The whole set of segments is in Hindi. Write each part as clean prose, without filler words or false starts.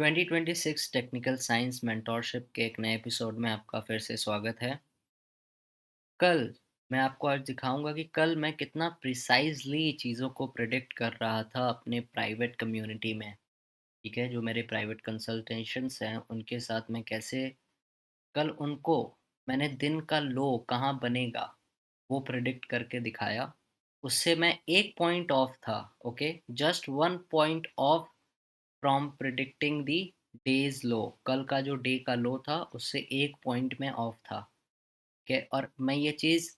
2026 टेक्निकल साइंस मेंटोरशिप के एक नए एपिसोड में आपका फिर से स्वागत है। कल मैं आपको आज दिखाऊंगा कि कल मैं कितना प्रिसाइजली चीज़ों को प्रिडिक्ट कर रहा था अपने प्राइवेट कम्युनिटी में। ठीक है, जो मेरे प्राइवेट कंसल्टेशंस हैं उनके साथ मैं कैसे कल उनको मैंने दिन का लो कहाँ बनेगा वो प्रिडिक्ट करके दिखाया। उससे मैं एक पॉइंट ऑफ था। Okay, just one point off from predicting the day's low. कल का जो डे का लो था उससे एक पॉइंट में ऑफ था। ठीक है, और मैं ये चीज़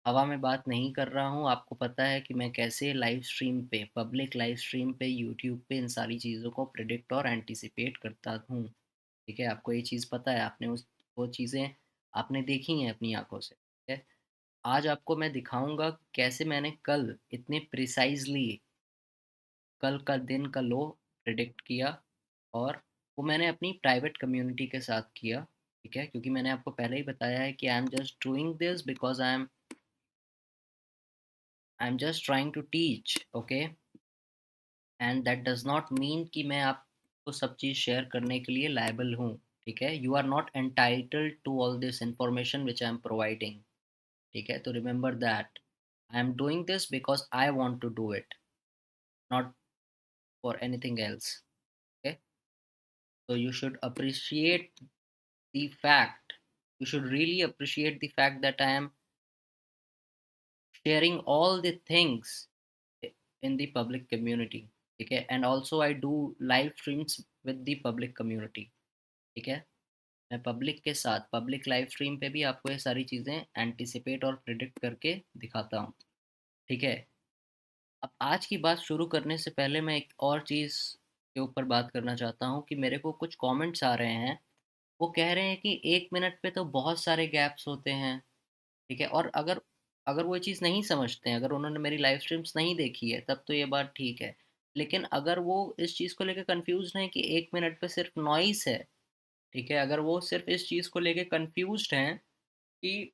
हवा में बात नहीं कर रहा हूँ। आपको पता है कि मैं कैसे लाइव स्ट्रीम पे, पब्लिक लाइव स्ट्रीम पे, यूट्यूब पे इन सारी चीज़ों को प्रिडिक्ट और एंटिसिपेट करता हूँ। ठीक है, आपको ये चीज़ पता है, आपने उस वो चीज़ें आपने देखी हैं अपनी आंखों से। ठीक है, आज आपको मैं दिखाऊंगा कैसे मैंने कल इतने प्रिसाइजली कल का दिन का लो प्रिडिक्ट किया। और वो मैंने अपनी प्राइवेट कम्युनिटी के साथ किया। ठीक है, क्योंकि मैंने आपको पहले ही बताया है कि I am just doing this because I am just trying to teach. Okay, and that does not mean कि मैं आपको सब चीज़ शेयर करने के लिए लायबल हूँ। ठीक है, you are not entitled to all this information which I am providing. ठीक है, तो remember that I am doing this because I want to do it, not for anything else. Okay, so you should appreciate the fact, you should really appreciate the fact that I am sharing all the things in the public community. ठीक है, and also I do live streams with the public community। ठीक है, मैं पब्लिक के साथ पब्लिक लाइव स्ट्रीम पे भी आपको ये सारी चीज़ें एंटिसिपेट और प्रिडिक्ट करके दिखाता हूँ। ठीक है, अब आज की बात शुरू करने से पहले मैं एक और चीज़ के ऊपर बात करना चाहता हूँ कि मेरे को कुछ कमेंट्स आ रहे हैं। वो कह रहे हैं कि 1 मिनट पे तो बहुत सारे गैप्स होते हैं। ठीक है, और अगर अगर वो ये चीज़ नहीं समझते हैं, अगर उन्होंने मेरी लाइव स्ट्रीम्स नहीं देखी है तब तो ये बात ठीक है। लेकिन अगर वो इस चीज़ को लेकर कंफ्यूज हैं कि 1 मिनट पे सिर्फ नॉइस है, ठीक है, अगर वो सिर्फ इस चीज़ को लेकर कंफ्यूज हैं कि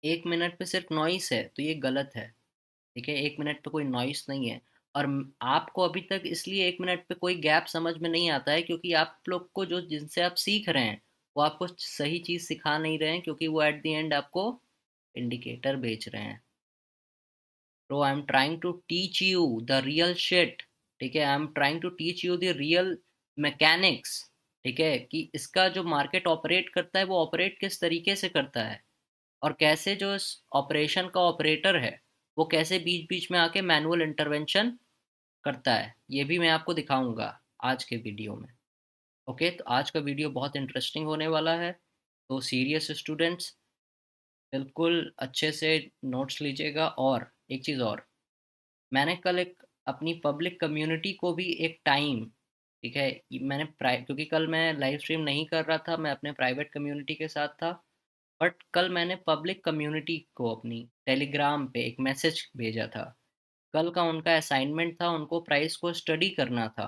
1 मिनट पे सिर्फ नॉइस है, तो ये गलत है। ठीक है, 1 मिनट पे कोई नॉइस नहीं है। और आपको अभी तक इसलिए 1 मिनट पे कोई गैप समझ में नहीं आता है क्योंकि आप लोग को जो जिनसे आप सीख रहे हैं वो आपको सही चीज़ सिखा नहीं रहे हैं, क्योंकि वो एट द एंड आपको इंडिकेटर बेच रहे हैं। तो I am trying to teach you the real shit. ठीक है, I am trying to teach you the real mechanics. ठीक है, कि इसका जो मार्केट ऑपरेट करता है वो ऑपरेट किस तरीके से करता है, और कैसे जो इस ऑपरेशन का ऑपरेटर है वो कैसे बीच बीच में आके मैनुअल इंटरवेंशन करता है, ये भी मैं आपको दिखाऊंगा आज के वीडियो में। ओके, तो आज का वीडियो बहुत इंटरेस्टिंग होने वाला है। तो सीरियस स्टूडेंट्स बिल्कुल अच्छे से नोट्स लीजिएगा। और एक चीज़ और, मैंने कल एक अपनी पब्लिक कम्युनिटी को भी एक टाइम, ठीक है, क्योंकि कल मैं लाइव स्ट्रीम नहीं कर रहा था, मैं अपने प्राइवेट कम्युनिटी के साथ था। बट कल मैंने पब्लिक कम्युनिटी को अपनी टेलीग्राम पे एक मैसेज भेजा था। कल का उनका असाइनमेंट था, उनको प्राइस को स्टडी करना था।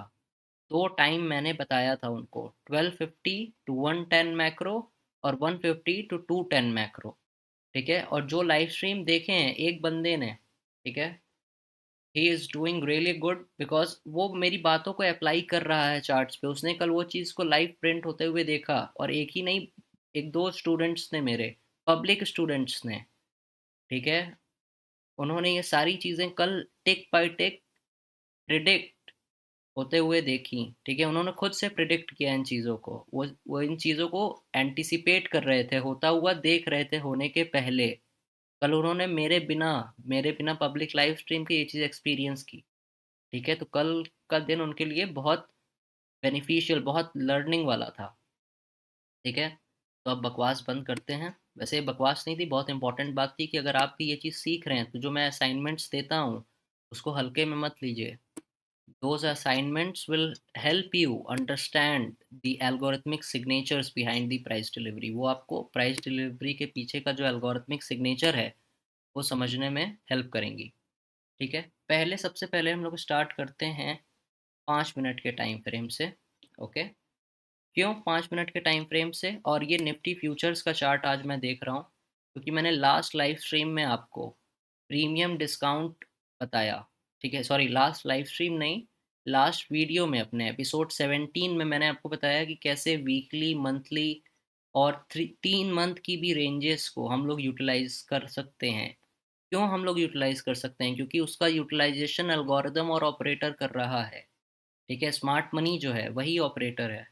दो टाइम मैंने बताया था उनको, 1250 to 110 मैक्रो और 150 to 210 मैक्रो। ठीक है, और जो लाइव स्ट्रीम देखे हैं एक बंदे ने, ठीक है, he is doing really good because वो मेरी बातों को अप्लाई कर रहा है चार्ट्स पे। उसने कल वो चीज़ को लाइव प्रिंट होते हुए देखा, और एक ही नहीं, एक दो स्टूडेंट्स ने, मेरे पब्लिक स्टूडेंट्स ने, ठीक है, उन्होंने ये सारी चीज़ें कल टिक बाय टिक प्रिडिक्ट होते हुए देखी। ठीक है, उन्होंने खुद से प्रिडिक्ट किया इन चीज़ों को, वो इन चीज़ों को एंटिसिपेट कर रहे थे, होता हुआ देख रहे थे होने के पहले। कल उन्होंने मेरे बिना पब्लिक लाइव स्ट्रीम की ये चीज़ एक्सपीरियंस की। ठीक है, तो कल का दिन उनके लिए बहुत बेनिफिशियल, बहुत लर्निंग वाला था। ठीक है, तो अब बकवास बंद करते हैं। वैसे ये बकवास नहीं थी, बहुत इंपॉर्टेंट बात थी कि अगर आप भी ये चीज़ सीख रहे हैं तो जो मैं असाइनमेंट्स देता हूँ उसको हल्के में मत लीजिए। Those assignments will help you understand the algorithmic signatures behind the price delivery। वो आपको प्राइस डिलीवरी के पीछे का जो algorithmic signature है वो समझने में हेल्प करेंगी। ठीक है, सबसे पहले हम लोग स्टार्ट करते हैं 5 मिनट के टाइम फ्रेम से। ओके, क्यों 5 मिनट के टाइम फ्रेम से? और ये निफ्टी फ्यूचर्स का चार्ट आज मैं देख रहा हूँ क्योंकि मैंने लास्ट लाइव स्ट्रीम में आपको प्रीमियम डिस्काउंट बताया। ठीक है, सॉरी, लास्ट लाइव स्ट्रीम नहीं, लास्ट वीडियो में अपने एपिसोड 17 में मैंने आपको बताया कि कैसे वीकली, मंथली और 3 मंथ की भी रेंजेस को हम लोग यूटिलाइज कर सकते हैं। क्यों हम लोग यूटिलाइज कर सकते हैं? क्योंकि उसका यूटिलाइजेशन एल्गोरिदम और ऑपरेटर कर रहा है। ठीक है, स्मार्ट मनी जो है वही ऑपरेटर है।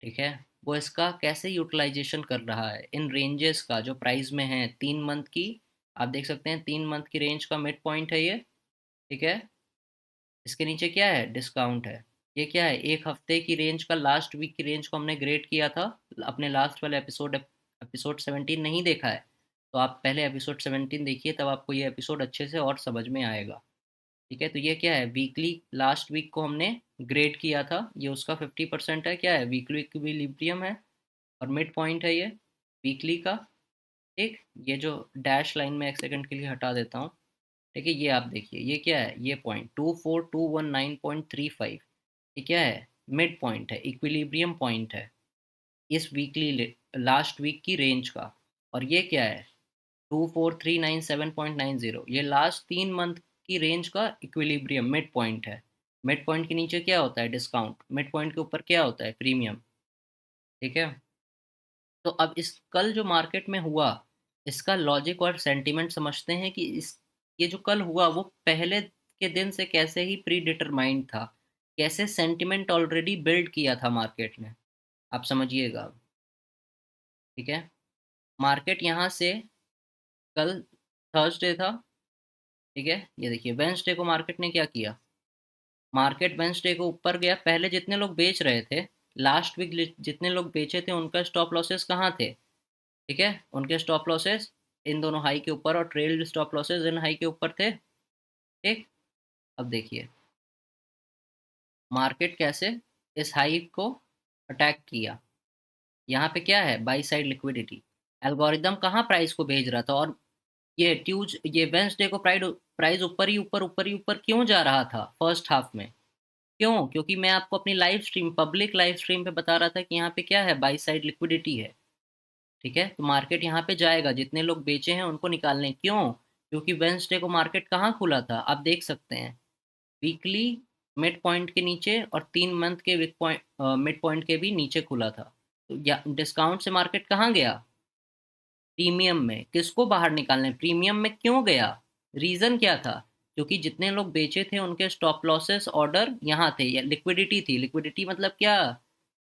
ठीक है, वो इसका कैसे यूटिलाइजेशन कर रहा है इन रेंजेस का जो प्राइस में है 3 मंथ की। आप देख सकते हैं 3 मंथ की रेंज का मिड पॉइंट है ये। ठीक है, इसके नीचे क्या है? डिस्काउंट है। ये क्या है? एक हफ्ते की रेंज का, लास्ट वीक की रेंज को हमने ग्रेड किया था। अपने लास्ट वाले एपिसोड 17 नहीं देखा है तो आप पहले एपिसोड 17 देखिए, तब आपको ये एपिसोड अच्छे से और समझ में आएगा। ठीक है, तो ये क्या है? वीकली, लास्ट वीक को हमने ग्रेड किया था, ये उसका 50% है। क्या है? वीकली इक्विलिब्रियम है और मिड पॉइंट है ये वीकली का। ठीक, ये जो डैश लाइन में एक सेकंड के लिए हटा देता हूँ। ठीक है, ये आप देखिए, ये क्या है? ये पॉइंट 24219.35, ये क्या है? मिड पॉइंट है, इक्विलिब्रियम पॉइंट है इस वीकली, लास्ट वीक की रेंज का। और ये क्या है? 24397.90, ये लास्ट 3 मंथ की रेंज का इक्विलिब्रियम मिड पॉइंट है। मिड पॉइंट के नीचे क्या होता है? डिस्काउंट। मिड पॉइंट के ऊपर क्या होता है? प्रीमियम। ठीक है, तो अब इस कल जो मार्केट में हुआ, इसका लॉजिक और सेंटीमेंट समझते हैं कि इस, ये जो कल हुआ वो पहले के दिन से कैसे ही प्री डिटरमाइंड था, कैसे सेंटीमेंट ऑलरेडी बिल्ड किया था मार्केट ने। आप समझिएगा। ठीक है, मार्केट यहाँ से कल थर्सडे था। ठीक है, ये देखिए वेंसडे को मार्केट ने क्या किया। मार्केट वेंसडे को ऊपर गया, पहले जितने लोग बेच रहे थे, लास्ट वीक जितने लोग बेचे थे, उनका स्टॉप लॉसेस कहाँ थे? ठीक है, उनके स्टॉप लॉसेस इन दोनों हाई के ऊपर और trailed stop losses in high के ऊपर थे। ठीक, अब देखिए मार्केट कैसे इस हाई को अटैक किया। यहाँ पे क्या है? By side liquidity. एल्गोरिदम कहाँ प्राइस को भेज रहा था? और ये वेंसडे को प्राइस ऊपर ही ऊपर, ऊपर ही ऊपर क्यों जा रहा था फर्स्ट हाफ में? क्यों? क्योंकि मैं आपको अपनी live stream, public live stream पे बता रहा था कि यहाँ पे क्या है? बाई साइड लिक्विडिटी है। ठीक है, तो मार्केट यहाँ पे जाएगा, जितने लोग बेचे हैं उनको निकालने। क्यों? क्योंकि वेंसडे को मार्केट कहाँ खुला था? आप देख सकते हैं वीकली मिड पॉइंट के नीचे और 3 मंथ के वीक पॉइंट, मिड पॉइंट के भी नीचे खुला था। तो या डिस्काउंट से मार्केट कहाँ गया? प्रीमियम में। किसको बाहर निकालने? प्रीमियम में क्यों गया? रीजन क्या था? क्योंकि जितने लोग बेचे थे उनके स्टॉप लॉसेस ऑर्डर यहाँ थे, या लिक्विडिटी थी। लिक्विडिटी मतलब क्या?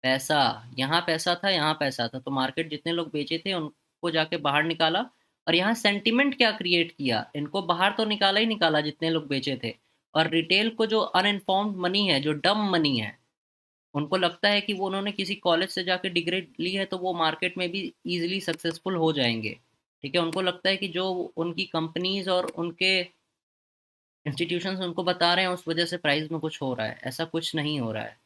पैसा। यहाँ पैसा था, यहाँ पैसा था, तो मार्केट जितने लोग बेचे थे उनको जाके बाहर निकाला। और यहाँ सेंटिमेंट क्या क्रिएट किया? इनको बाहर तो निकाला ही निकाला जितने लोग बेचे थे। और रिटेल को, जो अनइन्फॉर्म्ड मनी है, जो डम मनी है, उनको लगता है कि वो, उन्होंने किसी कॉलेज से जाके डिग्री ली है तो वो मार्केट में भी इजीली सक्सेसफुल हो जाएंगे। ठीक है, उनको लगता है कि जो उनकी कंपनीज और उनके इंस्टीट्यूशंस उनको बता रहे हैं उस वजह से प्राइस में कुछ हो रहा है। ऐसा कुछ नहीं हो रहा है।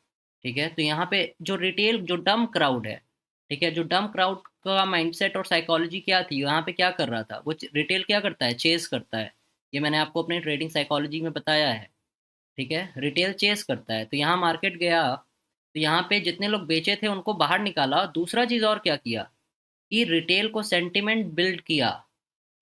ठीक है, तो यहाँ पे जो रिटेल, जो डम क्राउड है, ठीक है, जो डम क्राउड का माइंडसेट और साइकोलॉजी क्या थी, यहाँ पे क्या कर रहा था वो? रिटेल क्या करता है? चेस करता है। ये मैंने आपको अपने ट्रेडिंग साइकोलॉजी में बताया है। ठीक है, रिटेल चेस करता है। तो यहाँ मार्केट गया, तो यहाँ पे जितने लोग बेचे थे उनको बाहर निकाला। दूसरा चीज़ और क्या किया कि रिटेल को सेंटिमेंट बिल्ड किया।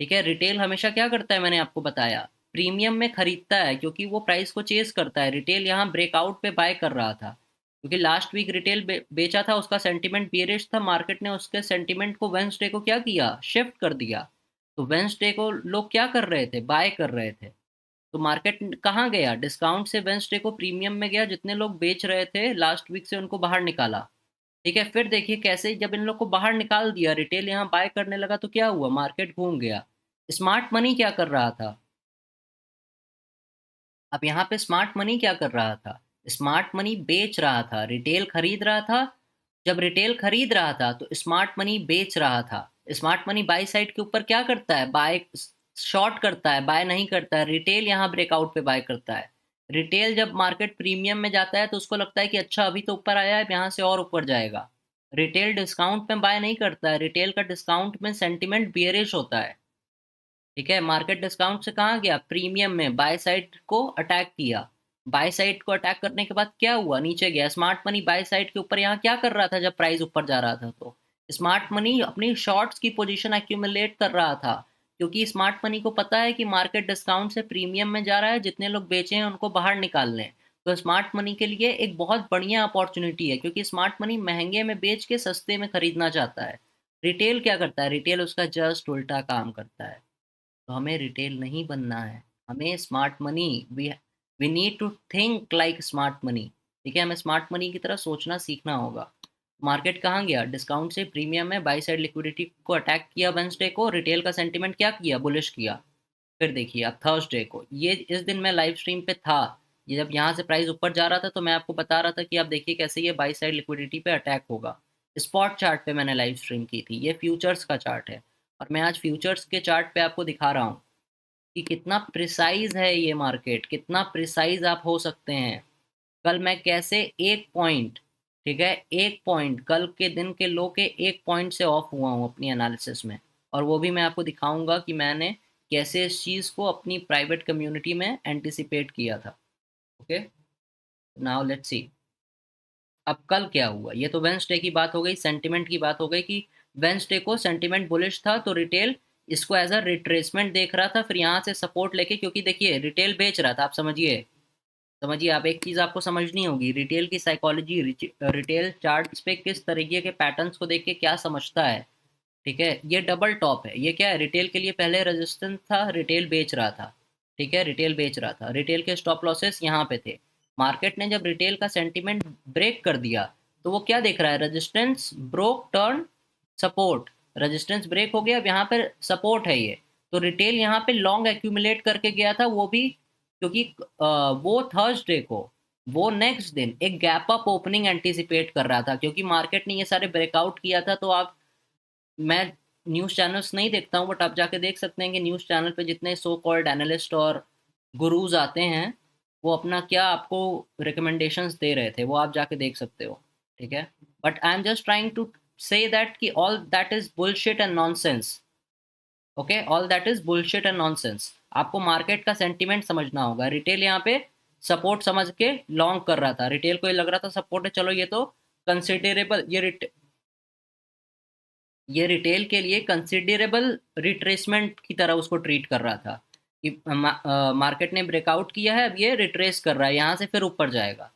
ठीक है, रिटेल हमेशा क्या करता है? मैंने आपको बताया, प्रीमियम में खरीदता है क्योंकि वो प्राइस को चेस करता है। रिटेल यहाँ ब्रेकआउट पे बाय कर रहा था क्योंकि लास्ट वीक रिटेल बेचा था, उसका सेंटिमेंट बेरिश था। मार्केट ने उसके सेंटिमेंट को वेंसडे को क्या किया? शिफ्ट कर दिया। तो वेंसडे को लोग क्या कर रहे थे? बाय कर रहे थे। तो मार्केट कहाँ गया? डिस्काउंट से वेंसडे को प्रीमियम में गया। जितने लोग बेच रहे थे लास्ट वीक से उनको बाहर निकाला। ठीक है, फिर देखिए कैसे जब इन लोग को बाहर निकाल दिया, रिटेल यहाँ बाय करने लगा, तो क्या हुआ? मार्केट घूम गया। स्मार्ट मनी क्या कर रहा था? अब यहाँ पे स्मार्ट मनी क्या कर रहा था? स्मार्ट मनी बेच रहा था, रिटेल खरीद रहा था। जब रिटेल खरीद रहा था तो स्मार्ट मनी बेच रहा था। स्मार्ट मनी बाई साइड के ऊपर क्या करता है? बाय, शॉर्ट करता है, बाय नहीं करता है। रिटेल यहाँ ब्रेकआउट पे बाय करता है। रिटेल जब मार्केट प्रीमियम में जाता है तो उसको लगता है कि अच्छा अभी तो ऊपर आया है, यहाँ से और ऊपर जाएगा। रिटेल डिस्काउंट में बाय नहीं करता है। रिटेल का डिस्काउंट में सेंटिमेंट बियरिश होता है। ठीक है, मार्केट डिस्काउंट से कहाँ गया? प्रीमियम में बाय साइड को अटैक किया। बाय साइड को अटैक करने के बाद क्या हुआ? नीचे गया। स्मार्ट मनी बाय साइड के ऊपर यहाँ क्या कर रहा था जब प्राइस ऊपर जा रहा था? तो स्मार्ट मनी अपनी शॉर्ट्स की पोजीशन एक्यूमुलेट कर रहा था क्योंकि स्मार्ट मनी को पता है कि मार्केट डिस्काउंट से प्रीमियम में जा रहा है, जितने लोग बेचे हैं उनको बाहर निकालने हैं। तो स्मार्ट मनी के लिए एक बहुत बढ़िया अपॉर्चुनिटी है, क्योंकि स्मार्ट मनी महंगे में बेच के सस्ते में खरीदना चाहता है। रिटेल क्या करता है? रिटेल उसका जस्ट उल्टा काम करता है। तो हमें रिटेल नहीं बनना है, हमें smart money, we need to think like smart money. ठीक है, हमें स्मार्ट मनी की तरह सोचना सीखना होगा। मार्केट कहाँ गया? डिस्काउंट से प्रीमियम में बाई साइड लिक्विडिटी को अटैक किया वेंसडे को, रिटेल का सेंटीमेंट क्या किया? बुलिश किया। फिर देखिए अब थर्सडे को, ये इस दिन मैं लाइव स्ट्रीम पे था, ये जब यहाँ से प्राइस ऊपर जा रहा था तो मैं आपको बता रहा था कि आप देखिए कैसे ये बाई साइड लिक्विडिटी पे अटैक होगा। स्पॉट चार्ट पे मैंने लाइव स्ट्रीम की थी, ये फ्यूचर्स का चार्ट है, और मैं आज फ्यूचर्स के चार्ट पे आपको दिखा रहा हूँ कि कितना प्रिसाइज है ये मार्केट, कितना प्रिसाइज आप हो सकते हैं। कल मैं कैसे एक पॉइंट, ठीक है, एक पॉइंट कल के दिन के लो के एक पॉइंट से ऑफ हुआ हूँ अपनी एनालिसिस में, और वो भी मैं आपको दिखाऊंगा कि मैंने कैसे इस चीज़ को अपनी प्राइवेट कम्युनिटी में एंटिसिपेट किया था। ओके, नाउ लेट्स सी अब कल क्या हुआ। ये तो वेंसडे की बात हो गई, सेंटिमेंट की बात हो गई कि वेंसडे को सेंटिमेंट बुलिश था तो रिटेल इसको एज अ रिट्रेसमेंट देख रहा था, फिर यहाँ से सपोर्ट लेके, क्योंकि देखिए रिटेल बेच रहा था, आप समझिए, समझिए आप, एक चीज़ आपको समझनी होगी, रिटेल की साइकोलॉजी, रिटेल चार्ट्स पे किस तरीके के पैटर्न्स को देख के क्या समझता है। ठीक है, ये डबल टॉप है, ये क्या है? रिटेल के लिए पहले रेजिस्टेंस था, रिटेल बेच रहा था। ठीक है, रिटेल बेच रहा था, रिटेल के स्टॉप लॉसेस यहाँ पे थे। मार्केट ने जब रिटेल का सेंटीमेंट ब्रेक कर दिया तो वो क्या देख रहा है? Resistance broke, turn, support. Resistance break हो गया, अब यहाँ पर सपोर्ट है ये। तो रिटेल यहाँ पे लॉन्ग एक्यूमुलेट करके गया था, वो भी क्योंकि वो थर्सडे को, वो नेक्स्ट दिन एक गैप अप ओपनिंग एंटीसिपेट कर रहा था, क्योंकि मार्केट ने ये सारे ब्रेकआउट किया था। तो आप, मैं न्यूज़ चैनल्स नहीं देखता हूँ, बट आप जाके देख सकते हैं कि न्यूज़ चैनल पे जितने सो कॉल्ड एनालिस्ट और गुरुज आते हैं, वो अपना क्या आपको रिकमेंडेशंस दे रहे थे, वो आप जाके देख सकते हो। ठीक है, but I am just trying to say that कि all that is bullshit and nonsense. Okay, all that is bullshit and nonsense. आपको मार्केट का सेंटीमेंट समझना होगा। रिटेल यहाँ पे सपोर्ट समझ के लॉन्ग कर रहा था, रिटेल को ये लग रहा था सपोर्ट है, चलो ये तो कंसिडरेबल, ये रिटेल के लिए कंसिडरेबल रिट्रेसमेंट की तरह उसको ट्रीट कर रहा था कि मार्केट ने ब्रेकआउट किया है, अब ये रिट्रेस कर रहा है, यहाँ से फिर ऊपर जाएगा।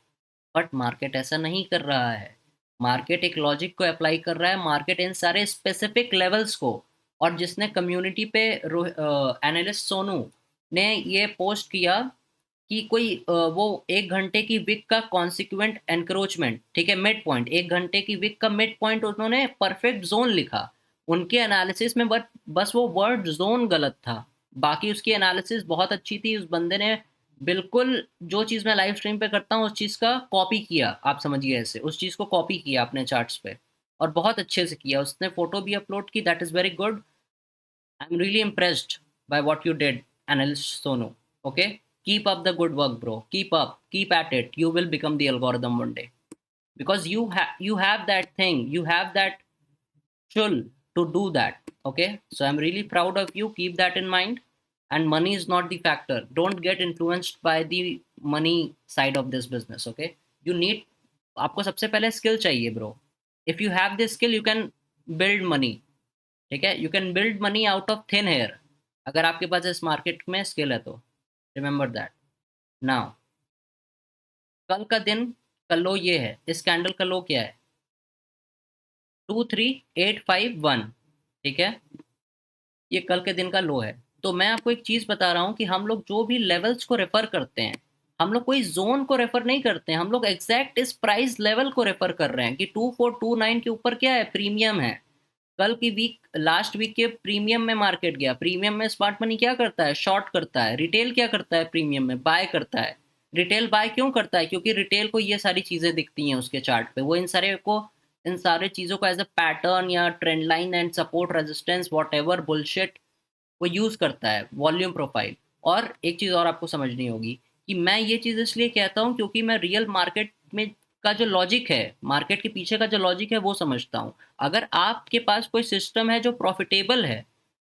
बट मार्केट ऐसा नहीं कर रहा है। मार्केट एक लॉजिक को अप्लाई कर रहा है, मार्केट इन सारे स्पेसिफिक लेवल्स को, और जिसने कम्युनिटी पे एनालिस्ट सोनू ने ये पोस्ट किया कि कोई वो एक घंटे की विक का कॉन्सिक्वेंट एनक्रोचमेंट, ठीक है, मिड पॉइंट, एक घंटे की विक का मिड पॉइंट उन्होंने परफेक्ट जोन लिखा उनके एनालिसिस में, बट बस वो वर्ड जोन गलत था। बाकी उसकी एनालिसिस बहुत अच्छी थी, उस बंदे ने बिल्कुल जो चीज़ मैं लाइव स्ट्रीम पे करता हूँ उस चीज़ का कॉपी किया, आप समझिए ऐसे, उस चीज़ को कॉपी किया अपने चार्ट्स पे, और बहुत अच्छे से किया। उसने फोटो भी अपलोड की, that is very good. I am really impressed by what you did, analyst Sonu. Okay, keep up the good work, bro, keep at it, you will become the algorithm one day, because you have that thing, you have that should to do that. Okay, so I'm really proud of you, keep that in mind. And money is not the factor, don't get influenced by the money side of this business. Okay, you need, आपको सबसे पहले स्किल चाहिए bro. If you have this skill you can build money. ठीक है, you can build money out of thin air, अगर आपके पास इस मार्केट में स्किल है तो। Remember that. नाउ कल का दिन का लो ये है, इस कैंडल का लो क्या है? 23851। ठीक है, ये कल के दिन का लो है। तो मैं आपको एक चीज बता रहा हूँ कि हम लोग जो भी लेवल्स को रेफर करते हैं, हम लोग कोई जोन को रेफर नहीं करते हैं, हम लोग एग्जैक्ट इस प्राइस लेवल को रेफर कर रहे हैं कि 2429 के ऊपर क्या है? प्रीमियम है। कल की वीक, लास्ट वीक के प्रीमियम में मार्केट गया, प्रीमियम में स्मार्ट मनी क्या करता है? शॉर्ट करता है। रिटेल क्या करता है? प्रीमियम में बाय करता है। रिटेल बाय क्यों करता है? क्योंकि रिटेल को ये सारी चीजें दिखती हैं उसके चार्ट पे, वो इन सारे चीजों को एज अ पैटर्न या trend line and support resistance what ever bullshit वो यूज करता है, वॉल्यूम प्रोफाइल। और एक चीज और आपको समझनी होगी कि मैं ये चीज इसलिए कहता हूँ क्योंकि मैं रियल मार्केट में का जो लॉजिक है, मार्केट के पीछे का जो लॉजिक है वो समझता हूँ। अगर आपके पास कोई सिस्टम है जो प्रॉफिटेबल है,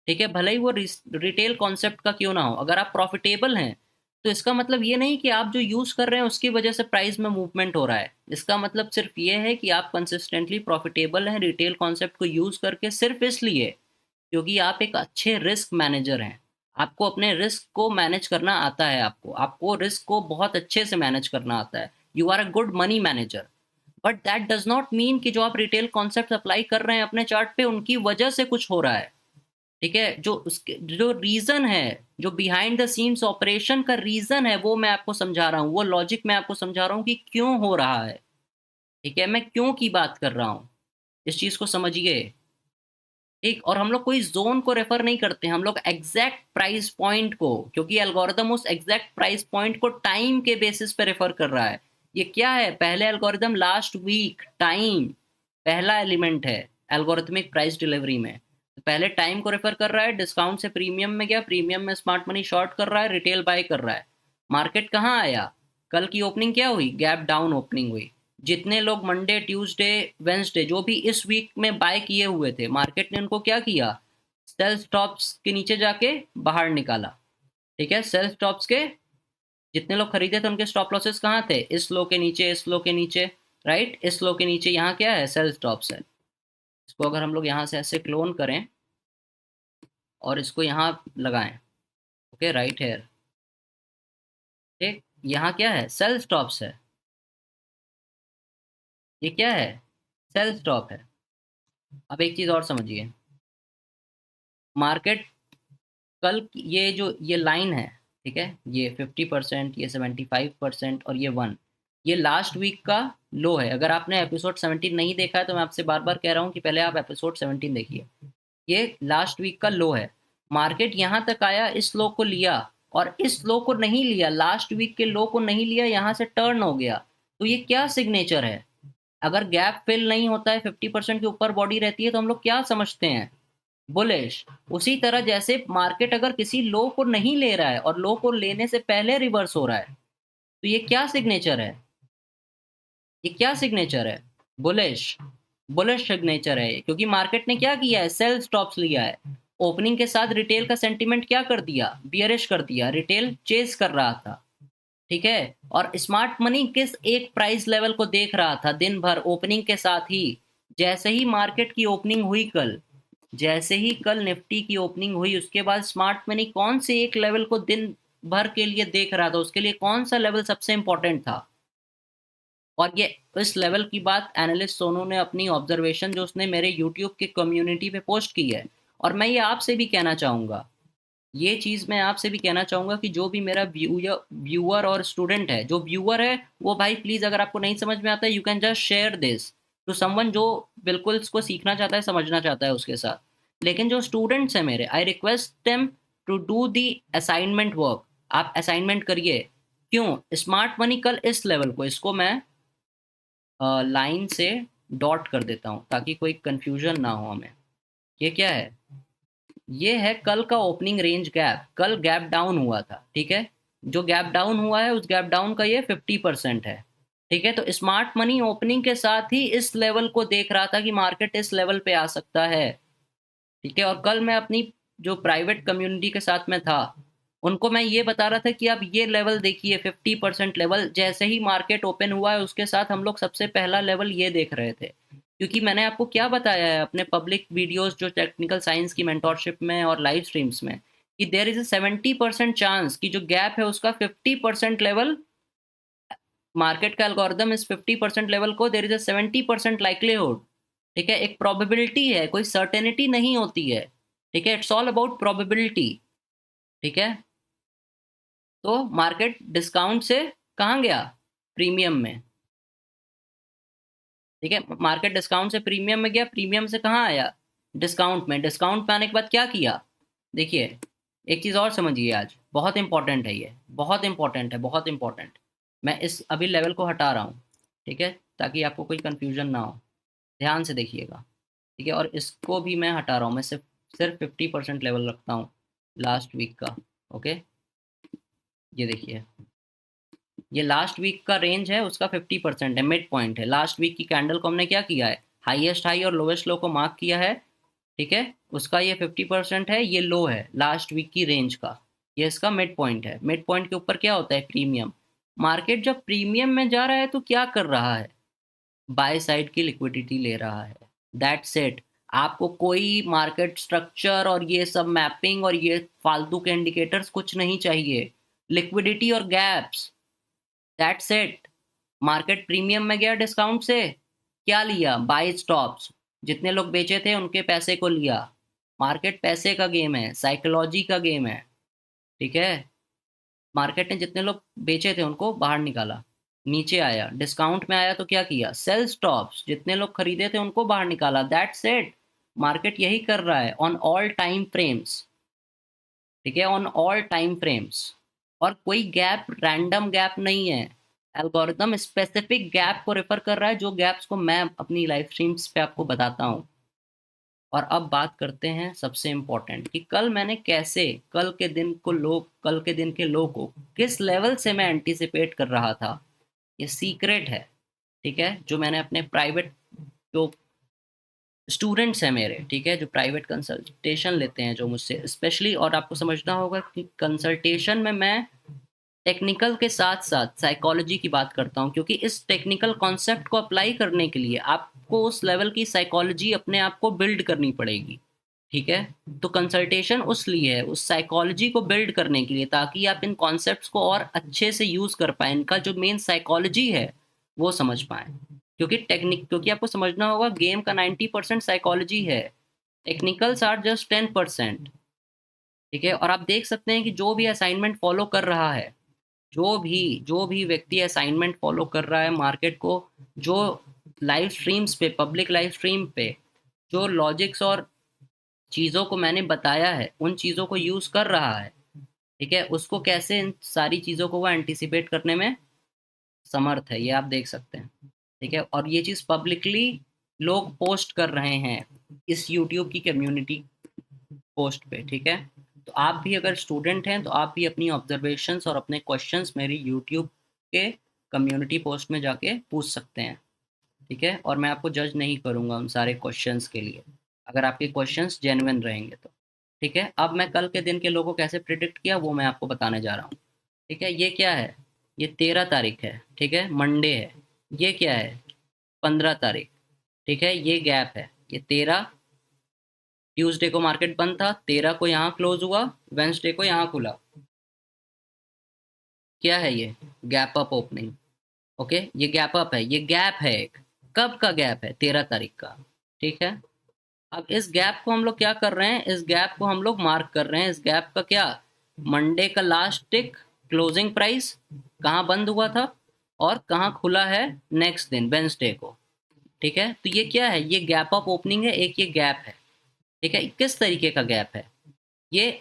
ठीक है, भले ही वो रिटेल कॉन्सेप्ट का क्यों ना हो, अगर आप प्रॉफिटेबल हैं तो इसका मतलब ये नहीं कि आप जो यूज कर रहे हैं उसकी वजह से प्राइस में मूवमेंट हो रहा है। इसका मतलब सिर्फ ये है कि आप कंसिस्टेंटली प्रॉफिटेबल हैं रिटेल कॉन्सेप्ट को यूज करके, सिर्फ इसलिए क्योंकि आप एक अच्छे रिस्क मैनेजर हैं। आपको अपने रिस्क को मैनेज करना आता है, आपको आपको रिस्क को बहुत अच्छे से मैनेज करना आता है। You are a good money manager. But that does not mean कि जो आप रिटेल कॉन्सेप्ट अप्लाई कर रहे हैं अपने चार्ट पे उनकी वजह से कुछ हो रहा है। ठीक है, जो उसके जो रीजन है, जो बिहाइंड द सीन्स ऑपरेशन का रीजन है, वो मैं आपको समझा रहा हूँ, वो लॉजिक मैं आपको समझा रहा हूँ कि क्यों हो रहा है। ठीक है, मैं क्यों की बात कर रहा हूँ, इस चीज को समझिए। ठीक, और हम लोग कोई जोन को रेफर नहीं करते, हम लोग एग्जैक्ट प्राइस पॉइंट को, क्योंकि एल्गोरिदम उस एग्जैक्ट प्राइस पॉइंट को टाइम के बेसिस पे रेफर कर रहा है। ये क्या है, पहले एल्गोरिदम लास्ट वीक टाइम पहला एलिमेंट है एल्गोरिथमिक प्राइस डिलीवरी में। तो पहले टाइम को रेफर कर रहा है, डिस्काउंट से प्रीमियम में गया, प्रीमियम में स्मार्ट मनी शॉर्ट कर रहा है, रिटेल बाय कर रहा है। मार्केट कहाँ आया, कल की ओपनिंग क्या हुई, गैप डाउन ओपनिंग हुई। जितने लोग मंडे ट्यूसडे वेंसडे जो भी इस वीक में बाय किए हुए थे, मार्केट ने उनको क्या किया, सेल स्टॉप्स के नीचे जाके बाहर निकाला। ठीक है, सेल स्टॉप्स के जितने लोग खरीदे थे उनके स्टॉप लॉसेस कहाँ थे, इस लो के नीचे, इस लो के नीचे। राइट, इस लो के नीचे यहाँ क्या है, सेल स्टॉप्स है। इसको अगर हम लोग यहाँ से ऐसे क्लोन करें और इसको यहाँ लगाएं, ओके राइट हेयर। ठीक, यहाँ क्या है, सेल स्टॉप्स है। ये क्या है, सेल स्टॉप है। अब एक चीज और समझिए, मार्केट ये जो ये लाइन है, ठीक है, ये 50%, ये 75% और ये 1, ये लास्ट वीक का लो है। अगर आपने एपिसोड 17 नहीं देखा है तो मैं आपसे बार बार कह रहा हूँ कि पहले आप एपिसोड 17 देखिए। ये लास्ट वीक का लो है। मार्केट यहाँ तक आया, इस लो को लिया, और इस लो को नहीं लिया, लास्ट वीक के लो को नहीं लिया, यहाँ से टर्न हो गया। तो ये क्या सिग्नेचर है, अगर गैप फिल नहीं होता है, 50% के ऊपर बॉडी रहती है, तो हम लोग क्या समझते हैं, बुलिश। उसी तरह जैसे मार्केट अगर किसी लो को नहीं ले रहा है और लो को लेने से पहले रिवर्स हो रहा है, तो ये क्या सिग्नेचर है, ये क्या सिग्नेचर है, बुलिश। बुलिश सिग्नेचर है, क्योंकि मार्केट ने क्या किया है, सेल स्टॉप्स लिया है। ओपनिंग के साथ रिटेल का सेंटीमेंट क्या कर दिया, बियरिश कर दिया, रिटेल चेस कर रहा था। ठीक है, और स्मार्ट मनी किस एक प्राइस लेवल को देख रहा था दिन भर ओपनिंग के साथ ही। जैसे ही मार्केट की ओपनिंग हुई कल, जैसे ही कल निफ्टी की ओपनिंग हुई, उसके बाद स्मार्ट मनी कौन से एक लेवल को दिन भर के लिए देख रहा था, उसके लिए कौन सा लेवल सबसे इंपॉर्टेंट था। और ये इस लेवल की बात एनालिस्ट सोनू ने अपनी ऑब्जर्वेशन जो उसने मेरे यूट्यूब के कम्युनिटी पे पोस्ट की है, और मैं ये आपसे भी कहना चाहूँगा, ये चीज़ मैं आपसे भी कहना चाहूँगा कि जो भी मेरा व्यूअर और स्टूडेंट है, जो व्यूअर है वो भाई प्लीज़, अगर आपको नहीं समझ में आता है, you can just share this to someone जो बिल्कुल इसको सीखना चाहता है, समझना चाहता है उसके साथ। लेकिन जो स्टूडेंट्स हैं मेरे, I request them to do the assignment work. आप असाइनमेंट करिए। क्यों, स्मार्ट मनी कल इस लेवल को, इसको मैं लाइन से डॉट कर देता हूँ ताकि कोई कंफ्यूजन ना हो हमें। ये क्या है, ये है कल का ओपनिंग रेंज गैप, कल गैप डाउन हुआ था। ठीक है, जो गैप डाउन हुआ है उस गैप डाउन का ये 50% है। ठीक है, तो स्मार्ट मनी ओपनिंग के साथ ही इस लेवल को देख रहा था कि मार्केट इस लेवल पे आ सकता है। ठीक है, और कल मैं अपनी जो प्राइवेट कम्युनिटी के साथ में था, उनको मैं ये बता रहा था कि आप ये लेवल देखिए, 50% लेवल। जैसे ही मार्केट ओपन हुआ है उसके साथ हम लोग सबसे पहला लेवल ये देख रहे थे, क्योंकि मैंने आपको क्या बताया है अपने पब्लिक वीडियोस जो टेक्निकल साइंस की मेंटोरशिप में और लाइव स्ट्रीम्स में, कि देर इज अ 70% चांस कि जो गैप है उसका 50% लेवल, मार्केट का एल्गोरिदम इस 50% लेवल को, देर इज अ 70% लाइक्लीहुड। ठीक है, एक प्रोबेबिलिटी है, कोई सर्टेनिटी नहीं होती है। ठीक है, इट्स ऑल अबाउट प्रोबेबिलिटी। ठीक है, तो मार्केट डिस्काउंट से कहाँ गया, प्रीमियम में। ठीक है, मार्केट डिस्काउंट से प्रीमियम में गया, प्रीमियम से कहाँ आया, डिस्काउंट में। डिस्काउंट में आने के बाद क्या किया, देखिए एक चीज़ और समझिए, आज बहुत इंपॉर्टेंट है, ये बहुत इंपॉर्टेंट है, बहुत इंपॉर्टेंट। मैं इस अभी लेवल को हटा रहा हूँ, ठीक है, ताकि आपको कोई कन्फ्यूजन ना हो, ध्यान से देखिएगा। ठीक है, और इसको भी मैं हटा रहा हूँ, मैं सिर्फ सिर्फ 50% लेवल रखता हूँ लास्ट वीक का। ओके, ये देखिए, ये लास्ट वीक का रेंज है, उसका 50% है, मिड पॉइंट है। लास्ट वीक की कैंडल को हमने क्या किया है, हाईएस्ट हाई और लोवेस्ट लो को मार्क किया है। ठीक है, उसका ये 50% है, ये लो है लास्ट वीक की रेंज का, ये इसका मिड पॉइंट है। मिड पॉइंट के ऊपर क्या होता है, प्रीमियम। मार्केट जब प्रीमियम में जा रहा है तो क्या कर रहा है, बाय साइड की लिक्विडिटी ले रहा है, दैट्स इट। आपको कोई मार्केट स्ट्रक्चर और ये सब मैपिंग और ये फालतू के इंडिकेटर्स कुछ नहीं चाहिए। लिक्विडिटी और gaps, that's it. Market premium में गया डिस्काउंट से, क्या लिया? Buy stops. जितने लोग बेचे थे उनके पैसे को लिया। मार्केट पैसे का गेम है, साइकोलॉजी का गेम है। ठीक है, मार्केट ने जितने लोग बेचे थे उनको बाहर निकाला, नीचे आया, डिस्काउंट में आया तो क्या किया? Sell stops. जितने लोग खरीदे थे उनको बाहर निकाला, दैट्स इट। मार्केट यही कर रहा है ऑन ऑल टाइम फ्रेम्स। ठीक है, ऑन ऑल टाइम फ्रेम्स। और कोई गैप रैंडम गैप नहीं है, एल्गोरिदम स्पेसिफिक गैप को रेफर कर रहा है, जो गैप्स को मैं अपनी लाइव स्ट्रीम्स पे आपको बताता हूँ। और अब बात करते हैं सबसे इम्पोर्टेंट कि कल मैंने कैसे, कल के दिन के लो को किस लेवल से मैं एंटीसिपेट कर रहा था। ये सीक्रेट है। ठीक है, जो मैंने अपने प्राइवेट, जो स्टूडेंट्स हैं मेरे, ठीक है, जो प्राइवेट कंसल्टेशन लेते हैं जो मुझसे स्पेशली, और आपको समझना होगा कि कंसल्टेशन में मैं टेक्निकल के साथ साथ साइकोलॉजी की बात करता हूँ, क्योंकि इस टेक्निकल कॉन्सेप्ट को अप्लाई करने के लिए आपको उस लेवल की साइकोलॉजी अपने आप को बिल्ड करनी पड़ेगी। ठीक है, तो कंसल्टेशन उस लिए है, उस साइकोलॉजी को बिल्ड करने के लिए, ताकि आप इन कॉन्सेप्ट्स को और अच्छे से यूज कर पाए, इनका जो मेन साइकोलॉजी है वो समझ पाए। क्योंकि आपको समझना होगा गेम का 90% साइकोलॉजी है, टेक्निकल्स आर जस्ट 10%। ठीक है, और आप देख सकते हैं कि जो भी असाइनमेंट फॉलो कर रहा है, जो भी व्यक्ति असाइनमेंट फॉलो कर रहा है मार्केट को, जो लाइव स्ट्रीम्स पे, पब्लिक लाइव स्ट्रीम पे जो लॉजिक्स और चीज़ों को मैंने बताया है, उन चीज़ों को यूज़ कर रहा है। ठीक है, उसको कैसे इन सारी चीज़ों को वो एंटिसिपेट करने में समर्थ है, ये आप देख सकते हैं। ठीक है, और ये चीज़ पब्लिकली लोग पोस्ट कर रहे हैं इस यूट्यूब की कम्युनिटी पोस्ट पे। ठीक है, तो आप भी अगर स्टूडेंट हैं तो आप भी अपनी ऑब्जर्वेशंस और अपने क्वेश्चंस मेरी यूट्यूब के कम्युनिटी पोस्ट में जाके पूछ सकते हैं। ठीक है, और मैं आपको जज नहीं करूँगा उन सारे क्वेश्चंस के लिए, अगर आपके क्वेश्चंस जेन्युइन रहेंगे तो। ठीक है, अब मैं कल के दिन के लोगों को कैसे प्रिडिक्ट किया वो मैं आपको बताने जा रहा हूँ। ठीक है, ये क्या है? ये 13 तारीख है। ठीक है, मंडे है। ये क्या है? 15 तारीख। ठीक है, ये गैप है, ये 13। ट्यूसडे को मार्केट बंद था, 13 को यहाँ क्लोज हुआ, वेंसडे को यहाँ खुला। क्या है ये? Gap up opening. ओके, ये गैप अप है, ये गैप है एक। कब का गैप है? 13 तारीख का। ठीक है, अब इस गैप को हम लोग क्या कर रहे हैं? इस गैप को हम लोग मार्क कर रहे हैं। इस गैप का क्या? मंडे का लास्ट टिक, क्लोजिंग प्राइस, कहाँ बंद हुआ था और कहाँ खुला है नेक्स्ट दिन वेंसडे को। ठीक है, तो ये क्या है? ये गैप अप ओपनिंग है, एक ये गैप है। ठीक है, किस तरीके का गैप है ये?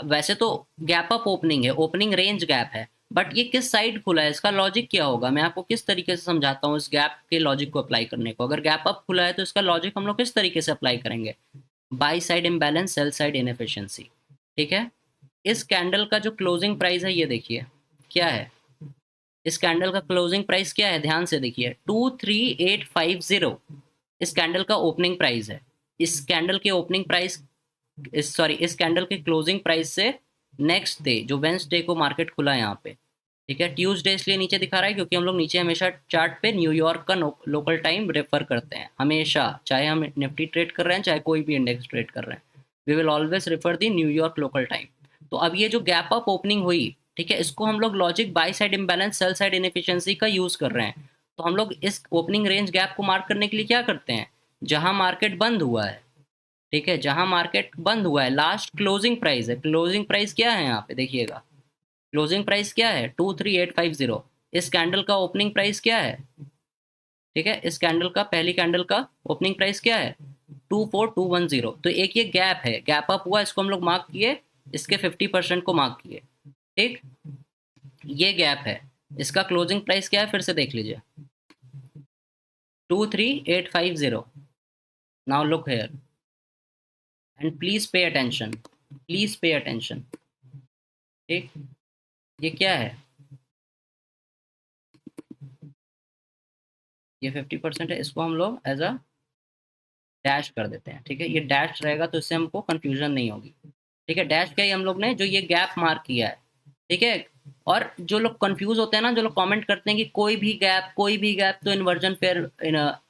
वैसे तो गैप अप ओपनिंग है, ओपनिंग रेंज गैप है, बट ये किस साइड खुला है, इसका लॉजिक क्या होगा? मैं आपको किस तरीके से समझाता हूँ इस गैप के लॉजिक को अप्लाई करने को। अगर गैप अप खुला है तो इसका लॉजिक हम लोग किस तरीके से अप्लाई करेंगे? By side imbalance, sell side inefficiency. ठीक है, इस कैंडल का जो क्लोजिंग प्राइस है ये देखिए क्या है। इस कैंडल का क्लोजिंग प्राइस क्या है? ध्यान से देखिए, 23850 इस कैंडल का ओपनिंग प्राइस है। इस कैंडल के ओपनिंग प्राइस, इस कैंडल के क्लोजिंग प्राइस से नेक्स्ट डे जो वेंसडे को मार्केट खुला है यहाँ पे। ठीक है, ट्यूसडे इसलिए नीचे दिखा रहा है क्योंकि हम लोग नीचे हमेशा चार्ट पे न्यूयॉर्क का लोकल टाइम रेफर करते हैं, हमेशा, चाहे हम निफ्टी ट्रेड कर रहे हैं चाहे कोई भी इंडेक्स ट्रेड कर रहे हैं, we will always refer the New York local time. तो अब ये जो गैप अप ओपनिंग हुई, ठीक है, इसको हम लोग logic by side imbalance, sell side inefficiency का यूज कर रहे हैं। तो हम लोग इस ओपनिंग रेंज गैप को मार्क करने के लिए क्या करते हैं? जहां मार्केट बंद हुआ है, ठीक है, जहां मार्केट बंद हुआ है, लास्ट क्लोजिंग प्राइस है। क्लोजिंग प्राइस क्या है यहाँ पे देखिएगा, क्लोजिंग प्राइस क्या है? 23850। इस कैंडल का ओपनिंग प्राइस क्या है? ठीक है, इस कैंडल का, पहली कैंडल का ओपनिंग प्राइस क्या है? 24210। तो एक ये गैप है, गैप अप हुआ, इसको हम लोग मार्क किए, इसके 50% को मार्क किए। ठीक, ये गैप है, इसका क्लोजिंग प्राइस क्या है फिर से देख लीजिए, 23850। Now look here and please pay attention, please pay attention. ठीक, ये क्या है? ये 50% है, इसको हम लोग एज अ डैश कर देते हैं। ठीक है, ये डैश रहेगा तो इससे हमको कंफ्यूजन नहीं होगी। ठीक है, डैश किया हम लोग ने, जो ये गैप मार्क किया है। ठीक है, और जो लोग कंफ्यूज होते हैं ना, जो लोग कमेंट करते हैं कि कोई भी गैप तो इन्वर्जन फेयर,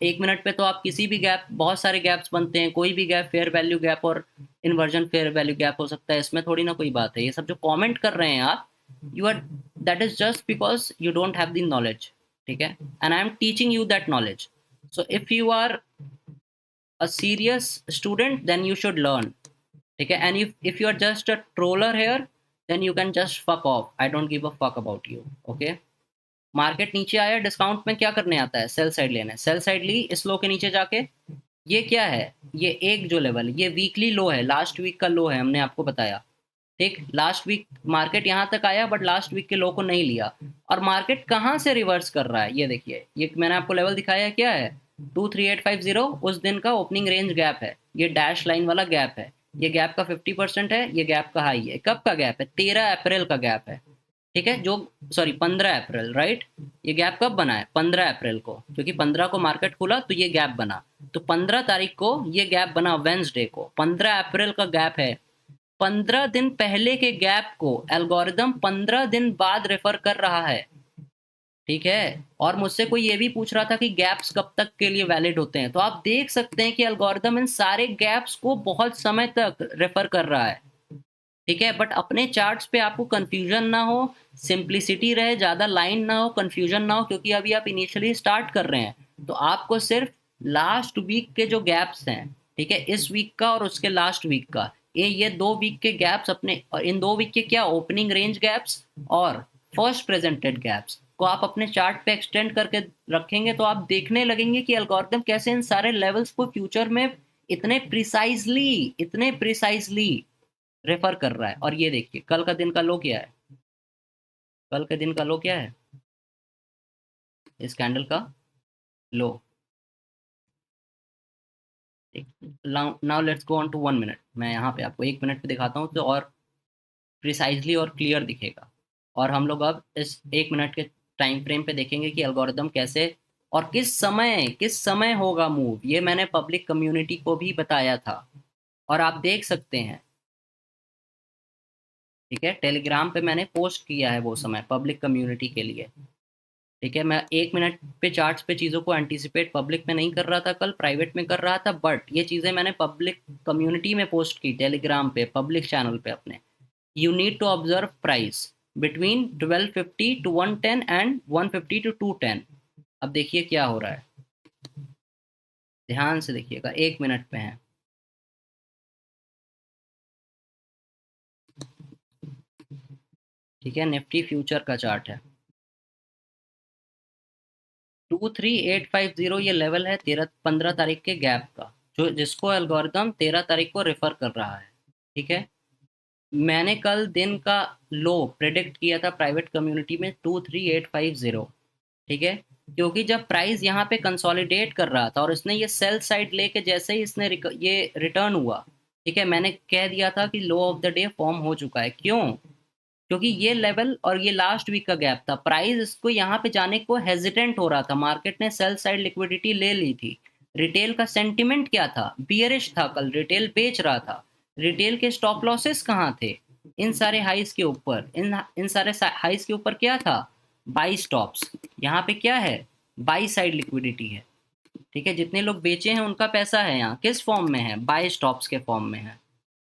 1 मिनट पे तो आप किसी भी गैप, बहुत सारे गैप्स बनते हैं, कोई भी गैप फेयर वैल्यू गैप और इन्वर्जन फेयर वैल्यू गैप हो सकता है, इसमें थोड़ी ना कोई बात है। ये सब जो कमेंट कर रहे हैं आप, you are, that is just because you don't have the knowledge, ठीक है, and I am teaching you that knowledge. So if you are a serious student then you should learn, ठीक है, and if you are just a troller here, then you can just fuck off, I don't give a fuck about you, okay। Market नीचे आया, डिस्काउंट में क्या करने आता है, सेल साइड लेना है, सेल साइड ली इस लो के नीचे जाके। ये क्या है, ये एक जो लेवल, ये वीकली लो है, लास्ट वीक का लो है, हमने आपको बताया, ठीक। लास्ट वीक मार्केट यहाँ तक आया बट लास्ट वीक के लो को नहीं लिया, और मार्केट कहाँ से रिवर्स कर रहा है, ये देखिए, ये मैंने आपको लेवल दिखाया है, क्या है, 23850, उस दिन का ओपनिंग रेंज गैप है, ये डैश लाइन वाला गैप है, ये गैप का 50% है, ये गैप का हाई है, कब का गैप है, 13 अप्रैल का गैप है, ठीक है, जो, सॉरी 15 अप्रैल, राइट। ये गैप कब बना है, 15 अप्रैल को, क्योंकि 15 को मार्केट खुला तो ये गैप बना, तो 15 तारीख को ये गैप बना, वेंसडे को, 15 अप्रैल का गैप है। 15 दिन पहले के गैप को एल्गोरिदम 15 दिन बाद रेफर कर रहा है, ठीक है। और मुझसे कोई ये भी पूछ रहा था कि गैप्स कब तक के लिए वैलिड होते हैं, तो आप देख सकते हैं कि एल्गोरिदम इन सारे गैप्स को बहुत समय तक रेफर कर रहा है, ठीक है। बट अपने चार्ट्स पे आपको कंफ्यूजन ना हो, सिंप्लिसिटी रहे, ज़्यादा लाइन ना हो, कंफ्यूजन ना हो, क्योंकि अभी आप इनिशियली स्टार्ट कर रहे हैं, तो आपको सिर्फ लास्ट वीक के जो गैप्स हैं, ठीक है, इस वीक का और उसके लास्ट वीक का, ये 2 वीक के गैप्स अपने, और इन 2 वीक के क्या, ओपनिंग रेंज गैप्स और फर्स्ट प्रेजेंटेड गैप्स को आप अपने चार्ट पे एक्सटेंड करके रखेंगे, तो आप देखने लगेंगे कि एल्गोरिथम कैसे इन सारे लेवल्स को फ्यूचर में इतने प्रिसाइजली रेफर कर रहा है। और ये देखिए कल का दिन का लो क्या है, कल के दिन का लो क्या है, इस कैंडल का low, now let's go on to 1 minute. मैं यहाँ पे आपको 1 मिनट पे दिखाता हूँ, तो और प्रिसाइजली और क्लियर दिखेगा। और हम लोग अब इस 1 मिनट के टाइम फ्रेम पे देखेंगे कि एल्गोरिदम कैसे और किस समय होगा मूव, ये मैंने पब्लिक कम्युनिटी को भी बताया था, और आप देख सकते हैं, ठीक है, टेलीग्राम पे मैंने पोस्ट किया है वो समय पब्लिक कम्युनिटी के लिए, ठीक है। मैं 1 मिनट पे चार्ट्स पे चीज़ों को एंटीसिपेट पब्लिक में नहीं कर रहा था, कल प्राइवेट में कर रहा था, बट ये चीज़ें मैंने पब्लिक कम्युनिटी में पोस्ट की, टेलीग्राम पे, पब्लिक चैनल पे अपने। You need to observe price between 1250 to 110 and 150 to 210। अब देखिए क्या हो रहा है, ध्यान से देखिएगा, 1 मिनट पे है, ठीक है, निफ्टी फ्यूचर का चार्ट है, 23850 ये लेवल है 15 तारीख के गैप का, जो जिसको एल्गोरिदम 13 तारीख को रेफर कर रहा है, ठीक है। मैंने कल दिन का लो प्रेडिक्ट किया था प्राइवेट कम्युनिटी में 23850, ठीक है, क्योंकि जब प्राइस यहाँ पे कंसोलिडेट कर रहा था और इसने ये सेल साइड लेके जैसे ही इसने ये रिटर्न हुआ, ठीक है, मैंने कह दिया था कि लो ऑफ द डे फॉर्म हो चुका है, क्यों, क्योंकि ये लेवल और ये लास्ट वीक का गैप था, प्राइस इसको यहाँ पे जाने को हेजिटेंट हो रहा था, मार्केट ने सेल साइड लिक्विडिटी ले ली थी, रिटेल का सेंटिमेंट क्या था, बियरिश था, कल रिटेल बेच रहा था, रिटेल के स्टॉप लॉसेस कहाँ थे, इन सारे हाइस के ऊपर, इन सारे हाइस के ऊपर क्या था, बाई स्टॉप्स, यहाँ पे क्या है, बाई साइड लिक्विडिटी है, ठीक है, जितने लोग बेचे हैं उनका पैसा है, यहाँ किस फॉर्म में है, बाई स्टॉप्स के फॉर्म में है,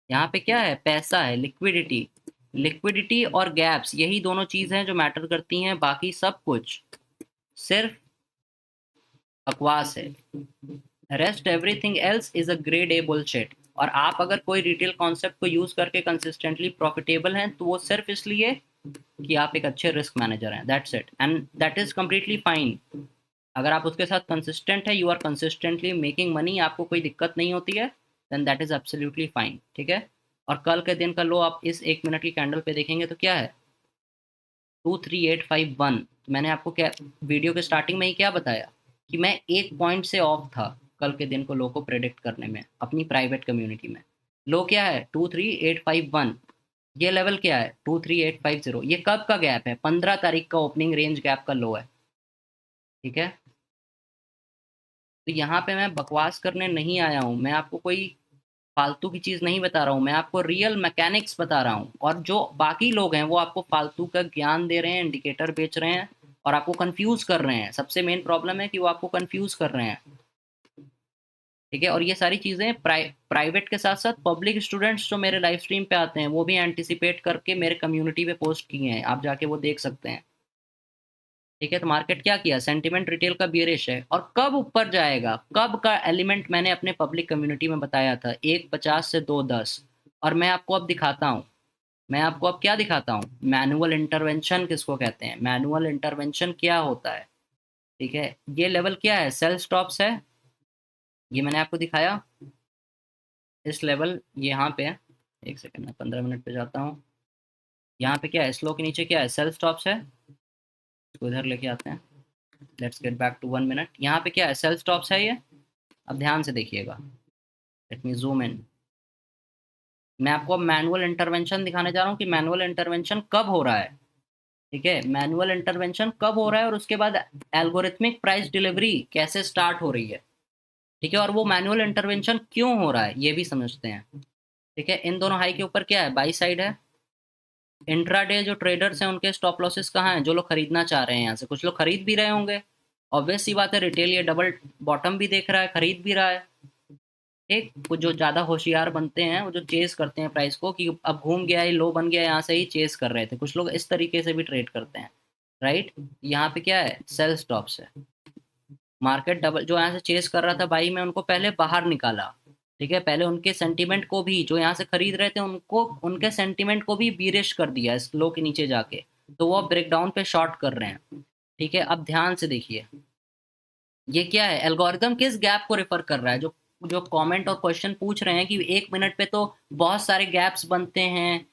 यहाँ पे क्या है, पैसा है, लिक्विडिटी। लिक्विडिटी और गैप्स, यही दोनों चीज़ हैं जो मैटर करती हैं, बाकी सब कुछ सिर्फ बकवास है, rest everything else is a grey day bullshit. और आप अगर कोई रिटेल कॉन्सेप्ट को यूज़ करके कंसिस्टेंटली प्रॉफिटेबल हैं, तो वो सिर्फ इसलिए कि आप एक अच्छे रिस्क मैनेजर हैं, that's it, and that is completely fine. अगर आप उसके साथ कंसिस्टेंट है, you are consistently making money, आपको कोई दिक्कत नहीं होती है, then that is absolutely fine, ठीक है। और कल के दिन का लो आप इस 1 मिनट की कैंडल पे देखेंगे तो क्या है, 23851। मैंने आपको क्या वीडियो के स्टार्टिंग में ही क्या बताया कि मैं 1 पॉइंट से ऑफ था कल के दिन को लो को प्रेडिक्ट करने में अपनी प्राइवेट कम्युनिटी में। लो क्या है, 23851, ये लेवल क्या है, 23850, ये कब का गैप है, 15 तारीख का ओपनिंग रेंज गैप का लो है, ठीक है। तो यहाँ पे मैं बकवास करने नहीं आया हूँ, मैं आपको कोई फालतू की चीज़ नहीं बता रहा हूँ, मैं आपको रियल मैकेनिक्स बता रहा हूँ। और जो बाकी लोग हैं वो आपको फालतू का ज्ञान दे रहे हैं, इंडिकेटर बेच रहे हैं और आपको कंफ्यूज कर रहे हैं। सबसे मेन प्रॉब्लम है कि वो आपको कंफ्यूज कर रहे हैं। ठीक है, और ये सारी चीज़ें प्राइवेट के साथ साथ पब्लिक स्टूडेंट्स जो मेरे लाइव स्ट्रीम पे आते हैं वो भी एंटिसिपेट करके मेरे कम्युनिटी पे पोस्ट किए हैं, आप जाके वो देख सकते हैं। ठीक है, तो मार्केट क्या किया, सेंटिमेंट रिटेल का बियरिश है, और कब ऊपर जाएगा, कब का एलिमेंट मैंने अपने पब्लिक कम्युनिटी में बताया था, 1.50 से 2.10। और मैं आपको अब दिखाता हूँ, मैं आपको अब क्या दिखाता हूँ, मैनुअल इंटरवेंशन किसको कहते हैं, मैनुअल इंटरवेंशन क्या होता है। ठीक है, ये लेवल क्या है, सेल स्टॉप्स है, ये मैंने आपको दिखाया। इस लेवल ये यहाँ पे है, एक सेकंड में 15 मिनट पे जाता हूँ। यहाँ पे क्या है, स्लो के नीचे क्या है, सेल स्टॉप्स है। इसको इधर लेके आते हैं, let's get back to 1 minute. यहाँ पे क्या है, सेल स्टॉप्स है ये। अब ध्यान से देखिएगा, लेट मी जूम इन। मैं आपको अब मैनुअल इंटरवेंशन दिखाने जा रहा हूँ कि मैनुअल इंटरवेंशन कब हो रहा है। ठीक है, मैनुअल इंटरवेंशन कब हो रहा है और उसके बाद एल्गोरिथमिक प्राइस डिलीवरी कैसे स्टार्ट हो रही है। ठीक है, और वो मैनुअल इंटरवेंशन क्यों हो रहा है ये भी समझते हैं। ठीक है, इन दोनों हाई के ऊपर क्या है, बाई साइड है। इंट्राडे जो ट्रेडर्स हैं उनके स्टॉप लॉसेस कहाँ हैं, जो लोग खरीदना चाह रहे हैं, यहाँ से कुछ लोग खरीद भी रहे होंगे। ऑब्वियस सी बात है, रिटेल ये डबल बॉटम भी देख रहा है, खरीद भी रहा है। ठीक, वो जो ज़्यादा होशियार बनते हैं वो जो चेस करते हैं प्राइस को कि अब घूम गया है, लो बन गया, यहाँ से ही चेस कर रहे थे, कुछ लोग इस तरीके से भी ट्रेड करते हैं। राइट, यहाँ पे क्या है, सेल स्टॉप्स है। मार्केट डबल जो यहाँ से चेस कर रहा था बाई में, उनको पहले बाहर निकाला। ठीक है, पहले उनके सेंटीमेंट को भी, जो यहाँ से खरीद रहे थे उनको, उनके सेंटीमेंट को भी बीरिश कर दिया इस लो के नीचे जाके, तो वो अब ब्रेकडाउन पे शॉर्ट कर रहे हैं। ठीक है, अब ध्यान से देखिए, ये क्या है, एल्गोरिदम किस गैप को रेफर कर रहा है, जो जो कमेंट और क्वेश्चन पूछ रहे हैं कि 1 मिनट पे तो बहुत सारे गैप्स बनते हैं,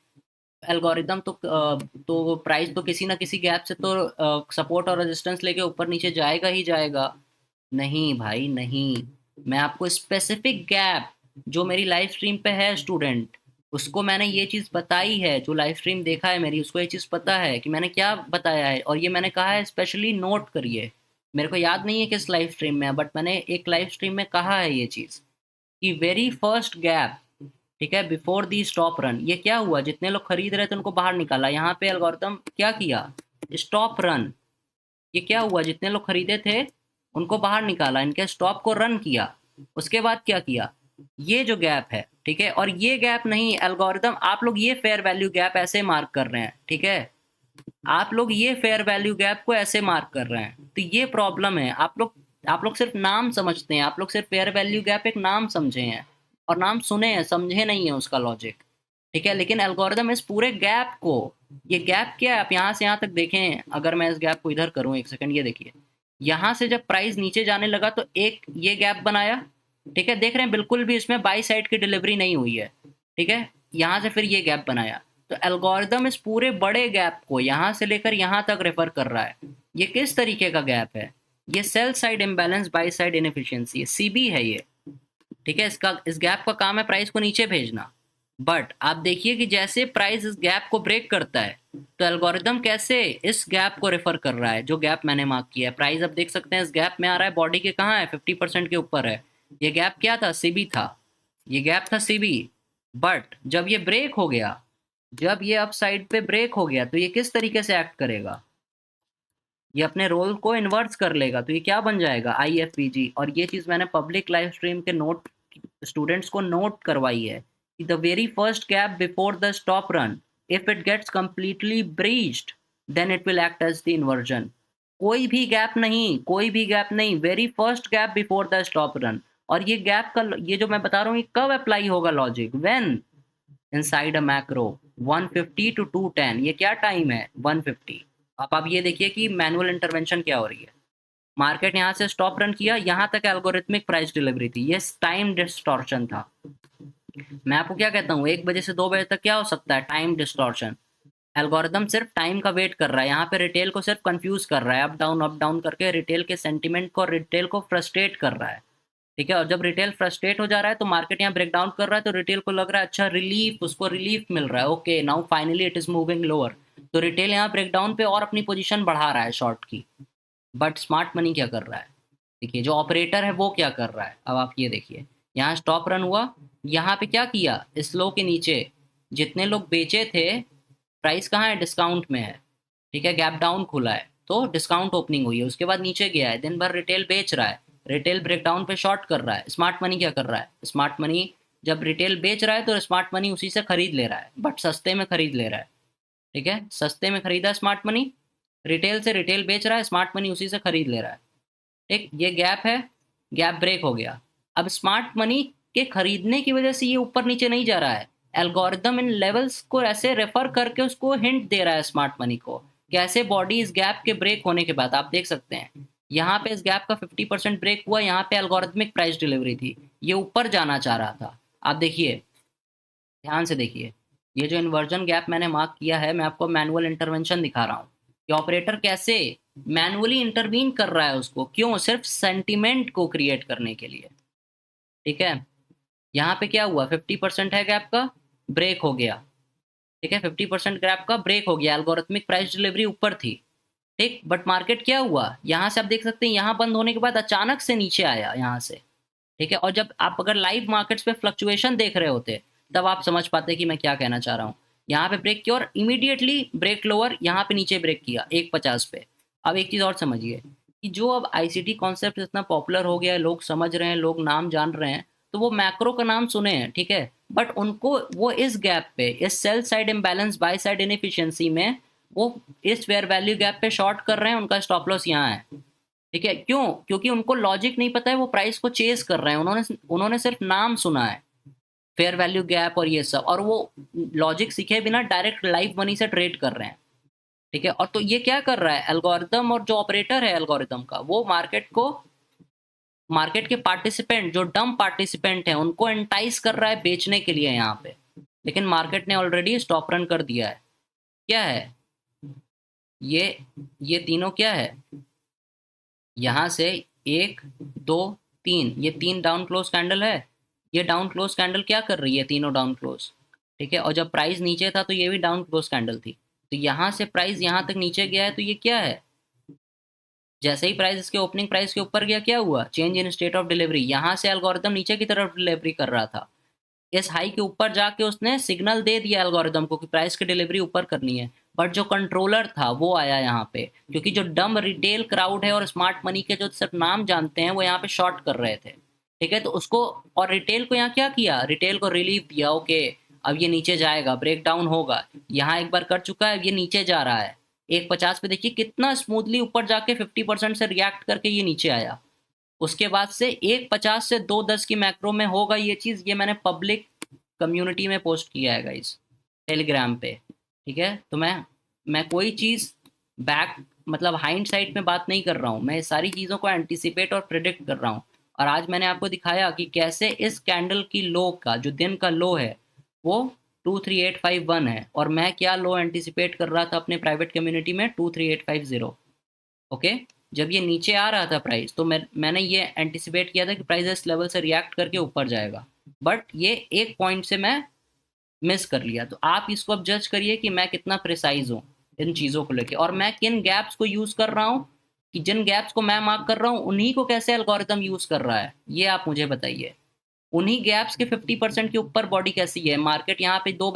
एल्गोरिदम तो प्राइस तो किसी ना किसी गैप से तो सपोर्ट और रेजिस्टेंस लेके ऊपर नीचे जाएगा ही जाएगा। नहीं भाई नहीं, मैं आपको स्पेसिफिक गैप, जो मेरी लाइव स्ट्रीम पे है स्टूडेंट, उसको मैंने ये चीज़ बताई है, जो लाइव स्ट्रीम देखा है मेरी उसको ये चीज़ पता है कि मैंने क्या बताया है, और ये मैंने कहा है, स्पेशली नोट करिए। मेरे को याद नहीं है किस लाइव स्ट्रीम में है, बट मैंने एक लाइव स्ट्रीम में कहा है ये चीज़ कि वेरी फर्स्ट गैप, ठीक है, बिफोर दी स्टॉप रन, ये क्या हुआ, जितने लोग खरीद रहे थे उनको बाहर निकाला, यहाँ पे एल्गोरिथम क्या किया, स्टॉप रन। ये क्या हुआ, जितने लोग खरीदे थे उनको बाहर निकाला, इनके स्टॉप को रन किया। उसके बाद क्या किया, ये जो गैप है, ठीक है, और ये गैप नहीं, एल्गोरिदम आप लोग ये फेयर वैल्यू गैप ऐसे मार्क कर रहे हैं। ठीक है, आप लोग ये फेयर वैल्यू गैप को ऐसे मार्क कर रहे हैं, तो ये प्रॉब्लम है। आप लोग सिर्फ नाम समझते हैं, आप लोग सिर्फ फेयर वैल्यू गैप एक नाम समझे हैं, और नाम सुने हैं, समझे नहीं है उसका लॉजिक। ठीक है, लेकिन एल्गोरिदम इस पूरे गैप को, ये गैप क्या है, आप यहाँ से यहाँ तक देखें, अगर मैं इस गैप को इधर करूँ, एक सेकंड, ये देखिए, यहाँ से जब प्राइस नीचे जाने लगा तो एक ये गैप बनाया। ठीक है, देख रहे हैं बिल्कुल भी इसमें बाई साइड की डिलीवरी नहीं हुई है। ठीक है, यहाँ से फिर ये गैप बनाया, तो एल्गोरिदम इस पूरे बड़े गैप को यहाँ से लेकर यहाँ तक रेफर कर रहा है। ये किस तरीके का गैप है, ये sell side imbalance by side inefficiency, CB है ये। ठीक है, इसका, इस गैप का काम है प्राइस को नीचे भेजना। बट आप देखिए कि जैसे प्राइस इस गैप को ब्रेक करता है, तो एल्गोरिदम कैसे इस गैप को रेफर कर रहा है, जो गैप मैंने मार्क किया है। प्राइस अब देख सकते हैं इस गैप में आ रहा है, बॉडी के कहाँ है, 50% के ऊपर है। ये गैप क्या था, सीबी था, ये गैप था सीबी। बट जब ये ब्रेक हो गया, जब ये अप साइड पे ब्रेक हो गया, तो ये किस तरीके से एक्ट करेगा, ये अपने रोल को इन्वर्स कर लेगा, तो ये क्या बन जाएगा, IFPG। और ये चीज़ मैंने पब्लिक लाइव स्ट्रीम के नोट स्टूडेंट्स को नोट करवाई है कि the very first gap before the stop run, if it gets completely breached, then it will act as the inversion. कोई भी गैप नहीं, कोई भी गैप नहीं, very first gap before the stop run. और ये गैप का, ये जो मैं बता रहा हूँ, ये कब अप्लाई होगा logic, when inside a macro 150 to 210, ये क्या टाइम है, 150। अब आप ये देखिए कि मैनुअल इंटरवेंशन क्या हो रही है। मार्केट यहाँ से स्टॉप रन किया, यहाँ तक एल्गोरिथमिक प्राइस डिलीवरी थी, ये टाइम डिस्टॉर्शन था। मैं आपको क्या कहता हूँ, 1 बजे से 2 बजे तक क्या हो सकता है, टाइम डिस्टॉर्शन। एल्गोरिदम सिर्फ टाइम का वेट कर रहा है, यहाँ पे रिटेल को सिर्फ कंफ्यूज कर रहा है, अप डाउन करके रिटेल के सेंटीमेंट को, रिटेल को फ्रस्ट्रेट कर रहा है। ठीक है, और जब रिटेल फ्रस्ट्रेट हो जा रहा है तो मार्केट यहाँ ब्रेक डाउन कर रहा है, तो रिटेल को लग रहा है अच्छा रिलीफ, उसको रिलीफ मिल रहा है, okay now finally it is moving lower. तो रिटेल यहाँ ब्रेक डाउन पे और अपनी पोजीशन बढ़ा रहा है शॉर्ट की। बट स्मार्ट मनी क्या कर रहा है, देखिए जो ऑपरेटर है वो क्या कर रहा है, अब आप ये देखिए, यहाँ स्टॉप रन हुआ, यहाँ पे क्या किया, इस लो के नीचे जितने लोग बेचे थे, प्राइस कहाँ है, डिस्काउंट में है, ठीक है, गैप डाउन खुला है तो डिस्काउंट ओपनिंग हुई है, उसके बाद नीचे गया है, दिन भर रिटेल बेच रहा है, रिटेल ब्रेकडाउन पे शॉर्ट कर रहा है। स्मार्ट मनी क्या कर रहा है, स्मार्ट मनी जब रिटेल बेच रहा है तो स्मार्ट मनी उसी से खरीद ले रहा है, बट सस्ते में खरीद ले रहा है, ठीक है, सस्ते में खरीदा स्मार्ट मनी, रिटेल से रिटेल बेच रहा है, स्मार्ट मनी उसी से खरीद ले रहा है, ठीक, ये गैप है, गैप ब्रेक हो गया। अब स्मार्ट मनी के खरीदने की वजह से ये ऊपर नीचे नहीं जा रहा है, एल्गोरिदम इन लेवल्स को ऐसे रेफर करके उसको हिंट दे रहा है स्मार्ट मनी को, कैसे बॉडी इस गैप के ब्रेक होने के बाद आप देख सकते हैं यहाँ पे इस गैप का 50% ब्रेक हुआ, यहाँ पे एल्गोरिथमिक प्राइस डिलीवरी थी, ये ऊपर जाना चाह रहा था। आप देखिए, ध्यान से देखिए, ये जो इन्वर्जन गैप मैंने मार्क किया है, मैं आपको मैनुअल इंटरवेंशन दिखा रहा हूँ कि ऑपरेटर कैसे मैनुअली इंटरवीन कर रहा है उसको, क्यों, सिर्फ सेंटिमेंट को क्रिएट करने के लिए, ठीक है। यहाँ पे क्या हुआ, 50% है गैप का, ब्रेक हो गया, ठीक है, 50% गैप का ब्रेक हो गया, एल्गोरिथमिक प्राइस डिलीवरी ऊपर थी, ठीक, बट मार्केट क्या हुआ, यहाँ से आप देख सकते हैं, यहाँ बंद होने के बाद अचानक से नीचे आया यहाँ से, ठीक है, और जब आप अगर लाइव मार्केट्स पे फ्लक्चुएशन देख रहे होते तब आप समझ पाते कि मैं क्या कहना चाह रहा हूँ। यहाँ पे ब्रेक किया और इमीडिएटली ब्रेक लोअर, यहाँ पे नीचे ब्रेक किया 150 पे। अब एक चीज़ और समझिए कि जो अब आईसीटी कॉन्सेप्ट इतना पॉपुलर हो गया है, लोग समझ रहे हैं, लोग नाम जान रहे हैं, तो वो मैक्रो का नाम सुने हैं, ठीक है, बट उनको वो इस गैप पे, इस sell side imbalance by side inefficiency में, वो इस फेयर वैल्यू गैप पे शॉर्ट कर रहे हैं, उनका स्टॉप लॉस यहाँ है, ठीक है, क्यों, क्योंकि उनको लॉजिक नहीं पता है, वो प्राइस को चेस कर रहे हैं, उन्होंने उन्होंने सिर्फ नाम सुना है, फेयर वैल्यू गैप और ये सब, और वो लॉजिक सीखे बिना डायरेक्ट लाइव मनी से ट्रेड कर रहे हैं, ठीक है। और तो ये क्या कर रहा है एल्गोरिदम, और जो ऑपरेटर है एल्गोरिदम का, वो मार्केट को, मार्केट के पार्टिसिपेंट जो डम पार्टिसिपेंट हैं उनको एंटाइस कर रहा है बेचने के लिए यहाँ पे, लेकिन मार्केट ने ऑलरेडी स्टॉप रन कर दिया है। क्या है ये ये तीनों क्या है, यहाँ से एक, दो, तीन, ये तीन डाउन क्लोज कैंडल है, ये डाउन क्लोज कैंडल क्या कर रही है, तीनों डाउन क्लोज, ठीक है, और जब प्राइस नीचे था तो ये भी डाउन क्लोज कैंडल थी, तो यहाँ से प्राइस यहाँ तक नीचे गया है, तो ये क्या है, जैसे ही प्राइस इसके ओपनिंग प्राइस के ऊपर गया क्या हुआ, change in state of delivery, यहाँ से एल्गोरिदम नीचे की तरफ डिलीवरी कर रहा था, इस हाई के ऊपर जाके उसने सिग्नल दे दिया एल्गोरिदम को कि प्राइस की डिलीवरी ऊपर करनी है, बट जो कंट्रोलर था वो आया यहाँ पे, क्योंकि जो डम रिटेल क्राउड है और स्मार्ट मनी के जो सिर्फ नाम जानते हैं वो यहाँ पे शॉर्ट कर रहे थे, ठीक है, तो उसको, और रिटेल को यहाँ क्या किया, रिटेल को रिलीफ दिया, ओके अब ये नीचे जाएगा, ब्रेक डाउन होगा, यहाँ एक बार कर चुका है, ये नीचे जा रहा है, 150 पे देखिए कितना स्मूथली ऊपर जाके 50% से रिएक्ट करके ये नीचे आया, उसके बाद से 150 से 210 की मैक्रो में होगा ये चीज़, ये मैंने पब्लिक कम्युनिटी में पोस्ट किया है गाइस, टेलीग्राम पे, ठीक है, तो मैं कोई चीज़ बैक, मतलब हाइंड साइड में बात नहीं कर रहा हूँ, मैं सारी चीज़ों को एंटिसिपेट और प्रिडिक्ट कर रहा हूँ, और आज मैंने आपको दिखाया कि कैसे इस कैंडल की लो का, जो दिन का लो है, वो 23851 है, और मैं क्या लो एंटिसिपेट कर रहा था अपने प्राइवेट कम्युनिटी में, 23850, ओके। जब ये नीचे आ रहा था प्राइस, तो मैंने ये एंटिसिपेट किया था कि प्राइस इस लेवल से रिएक्ट करके ऊपर जाएगा, बट ये एक पॉइंट से मैं मिस कर लिया, तो आप इसको अब जज करिए कि मैं कितना प्रिसाइज हूँ इन चीज़ों को लेके, और मैं किन गैप्स को यूज़ कर रहा हूँ, कि जिन गैप्स को मैं मार्क कर रहा हूँ उन्हीं को कैसे एल्गोरिदम यूज़ कर रहा है, ये आप मुझे बताइए, उन्हीं गैप्स के 50% के ऊपर बॉडी कैसी है, मार्केट यहाँ पे 2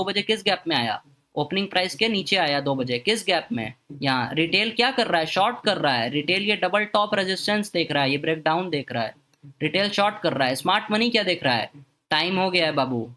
बजे किस गैप में आया, ओपनिंग प्राइस के नीचे आया 2 बजे, किस गैप में, यहाँ रिटेल क्या कर रहा है, शॉर्ट कर रहा है, रिटेल ये डबल टॉप रेजिस्टेंस देख रहा है, ये ब्रेक डाउन देख रहा है, रिटेल शॉर्ट कर रहा है, स्मार्ट मनी क्या देख रहा है, टाइम हो गया है बाबू,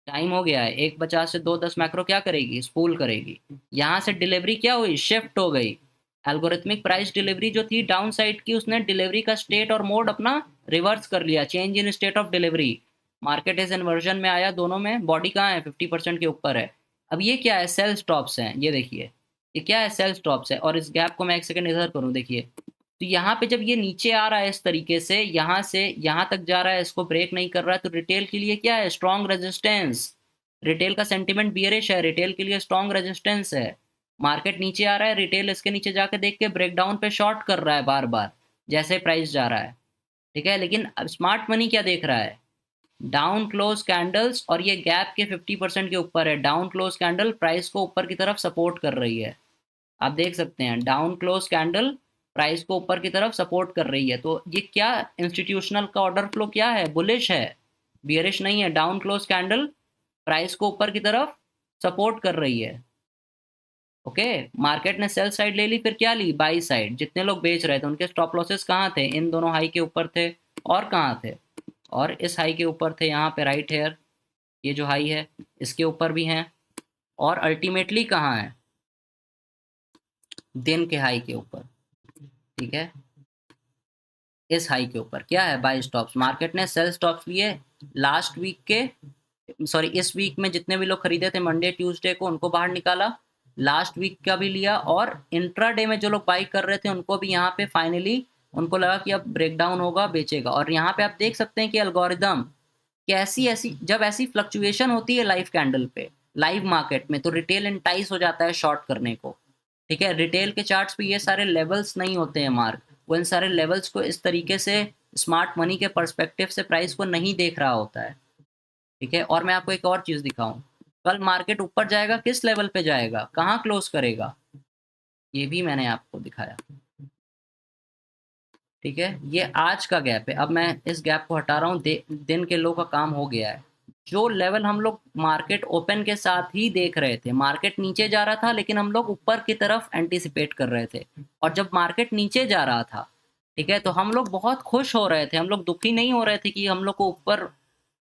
टाइम हो गया है, 150 से 210 मैक्रो क्या करेगी, स्पूल करेगी, यहाँ से डिलीवरी क्या हुई, शिफ्ट हो गई, एल्गोरिथमिक प्राइस डिलीवरी जो थी डाउन साइड की, उसने डिलीवरी का स्टेट और मोड अपना रिवर्स कर लिया, change in state of delivery, market इस इन्वर्जन में आया, दोनों में बॉडी कहाँ है, 50% के ऊपर है। अब ये क्या है, सेल स्टॉप्स हैं, ये देखिए, ये क्या है, सेल स्टॉप्स है, और इस गैप को मैं एक सेकंड इधर करूँ, देखिए, तो यहाँ पे जब ये नीचे आ रहा है इस तरीके से यहाँ तक जा रहा है, इसको ब्रेक नहीं कर रहा है, तो रिटेल के लिए क्या है, स्ट्रॉन्ग रेजिस्टेंस, रिटेल का सेंटिमेंट बियरिश है, रिटेल के लिए स्ट्रॉन्ग रेजिस्टेंस है, मार्केट नीचे आ रहा है, रिटेल इसके नीचे जाके देख के ब्रेकडाउन पे शॉर्ट कर रहा है बार बार, जैसे प्राइस जा रहा है, ठीक है, लेकिन अब स्मार्ट मनी क्या देख रहा है, डाउन क्लोज कैंडल्स, और ये गैप के 50% के ऊपर है, डाउन क्लोज कैंडल प्राइस को ऊपर की तरफ सपोर्ट कर रही है, आप देख सकते हैं डाउन क्लोज कैंडल प्राइस को ऊपर की तरफ सपोर्ट कर रही है। तो ये क्या इंस्टीट्यूशनल का ऑर्डर फ्लो क्या है, बुलिश है, बियरिश नहीं है। डाउन क्लोज कैंडल प्राइस को ऊपर की तरफ सपोर्ट कर रही है। ओके, मार्केट ने सेल साइड ले ली, फिर क्या ली, बाई साइड। जितने लोग बेच रहे थे उनके स्टॉप लॉसेस कहाँ थे, इन दोनों हाई के ऊपर थे। और कहाँ थे, और इस हाई के ऊपर थे, यहाँ पे राइट हेयर, ये जो हाई है इसके ऊपर भी हैं। और अल्टीमेटली कहाँ है, दिन के हाई के ऊपर। ठीक है, इस हाई के ऊपर क्या है, बाय स्टॉप्स। मार्केट ने सेल स्टॉप्स लिए लास्ट वीक के, सॉरी इस वीक में जितने भी लोग खरीदे थे मंडे ट्यूसडे को, उनको बाहर निकाला। लास्ट वीक का भी लिया, और इंट्राडे में जो लोग बाई कर रहे थे उनको भी यहाँ पे फाइनली उनको लगा कि अब ब्रेकडाउन होगा, बेचेगा। और यहाँ पे आप देख सकते हैं कि एल्गोरिदम कैसी ऐसी, जब ऐसी फ्लक्चुएशन होती है लाइव कैंडल पे, लाइव मार्केट में, तो रिटेल एंटाइज हो जाता है शॉर्ट करने को। ठीक है, रिटेल के चार्ट्स पे ये सारे लेवल्स नहीं होते हैं मार्क, वो इन सारे लेवल्स को इस तरीके से स्मार्ट मनी के पर्सपेक्टिव से प्राइस को नहीं देख रहा होता है। ठीक है, और मैं आपको एक और चीज़ दिखाऊं, कल मार्केट ऊपर जाएगा, किस लेवल पे जाएगा, कहाँ क्लोज करेगा, ये भी मैंने आपको दिखाया। ठीक है, ये आज का गैप है। अब मैं इस गैप को हटा रहा हूँ, दिन के लो का काम हो गया है। जो लेवल हम लोग मार्केट ओपन के साथ ही देख रहे थे, मार्केट नीचे जा रहा था लेकिन हम लोग ऊपर की तरफ एंटीसिपेट कर रहे थे। और जब मार्केट नीचे जा रहा था, ठीक है, तो हम लोग बहुत खुश हो रहे थे, हम लोग दुखी नहीं हो रहे थे कि हम लोग को ऊपर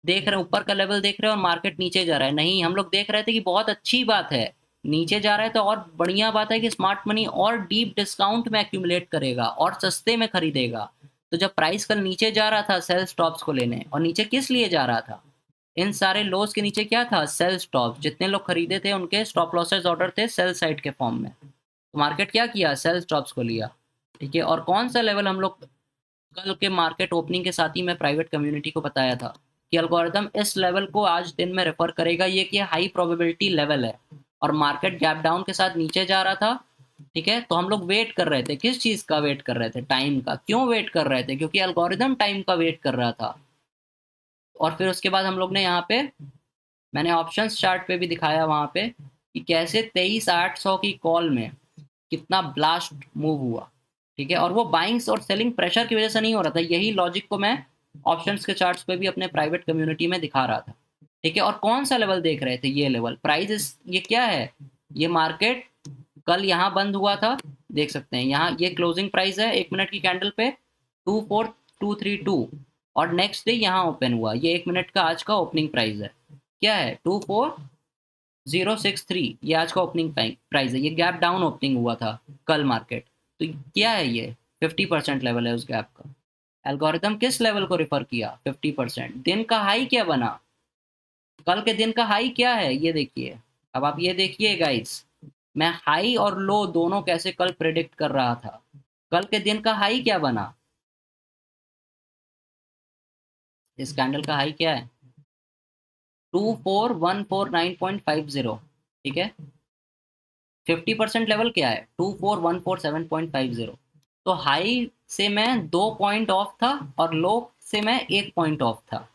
देख रहे हैं, ऊपर का लेवल देख रहे हैं और मार्केट नीचे जा रहा है। नहीं, हम लोग देख रहे थे कि बहुत अच्छी बात है, नीचे जा रहा है तो और बढ़िया बात है कि स्मार्ट मनी और डीप डिस्काउंट में एक्यूमुलेट करेगा और सस्ते में खरीदेगा। तो जब प्राइस कल नीचे जा रहा था सेल स्टॉप्स को लेने, और नीचे किस लिए जा रहा था, इन सारे लोस के नीचे क्या था, सेल स्टॉप। जितने लोग खरीदे थे उनके स्टॉप लॉसेस ऑर्डर थे सेल साइड के फॉर्म में, तो मार्केट क्या किया, सेल स्टॉप्स को लिया। ठीक है, और कौन सा लेवल हम लोग कल के मार्केट ओपनिंग के साथ ही मैं प्राइवेट कम्युनिटी को बताया था कि एल्गोरिदम इस लेवल को आज दिन में रेफर करेगा, ये कि हाई प्रोबेबिलिटी लेवल है। और मार्केट गैप डाउन के साथ नीचे जा रहा था। ठीक है, तो हम लोग वेट कर रहे थे, किस चीज़ का वेट कर रहे थे, टाइम का। क्यों वेट कर रहे थे, क्योंकि एल्गोरिदम टाइम का वेट कर रहा था। और फिर उसके बाद हम लोग ने यहाँ पे, मैंने ऑप्शंस चार्ट पे भी दिखाया वहाँ पे कि कैसे 23,800 की कॉल में कितना ब्लास्ट मूव हुआ। ठीक है, और वो बाइंग्स और सेलिंग प्रेशर की वजह से नहीं हो रहा था। यही लॉजिक को मैं ऑप्शंस के चार्ट्स पे भी अपने प्राइवेट कम्युनिटी में दिखा रहा था। ठीक है, और कौन सा लेवल देख रहे थे, ये लेवल प्राइस, ये क्या है, ये मार्केट कल यहाँ बंद हुआ था, देख सकते हैं यहाँ, ये क्लोजिंग प्राइस है 1 मिनट की कैंडल पे 24232, और नेक्स्ट डे यहाँ ओपन हुआ, ये 1 मिनट का आज का ओपनिंग प्राइस है, क्या है 24063, ये आज का ओपनिंग प्राइस है। ये गैप डाउन ओपनिंग हुआ था कल मार्केट, तो क्या है ये 50% लेवल है उस गैप का। एल्गोरिथम किस लेवल को रिफर किया, 50%। दिन का हाई क्या बना, कल के दिन का हाई क्या है, ये देखिए। अब आप ये देखिए गाइस, मैं हाई और लो दोनों कैसे कल प्रेडिक्ट कर रहा था। कल के दिन का हाई क्या बना, इस कैंडल का हाई क्या है, 24149.50। ठीक है, 50% लेवल क्या है, 24147.50। तो हाई से मैं 2 पॉइंट ऑफ था और लो से मैं 1 पॉइंट ऑफ था।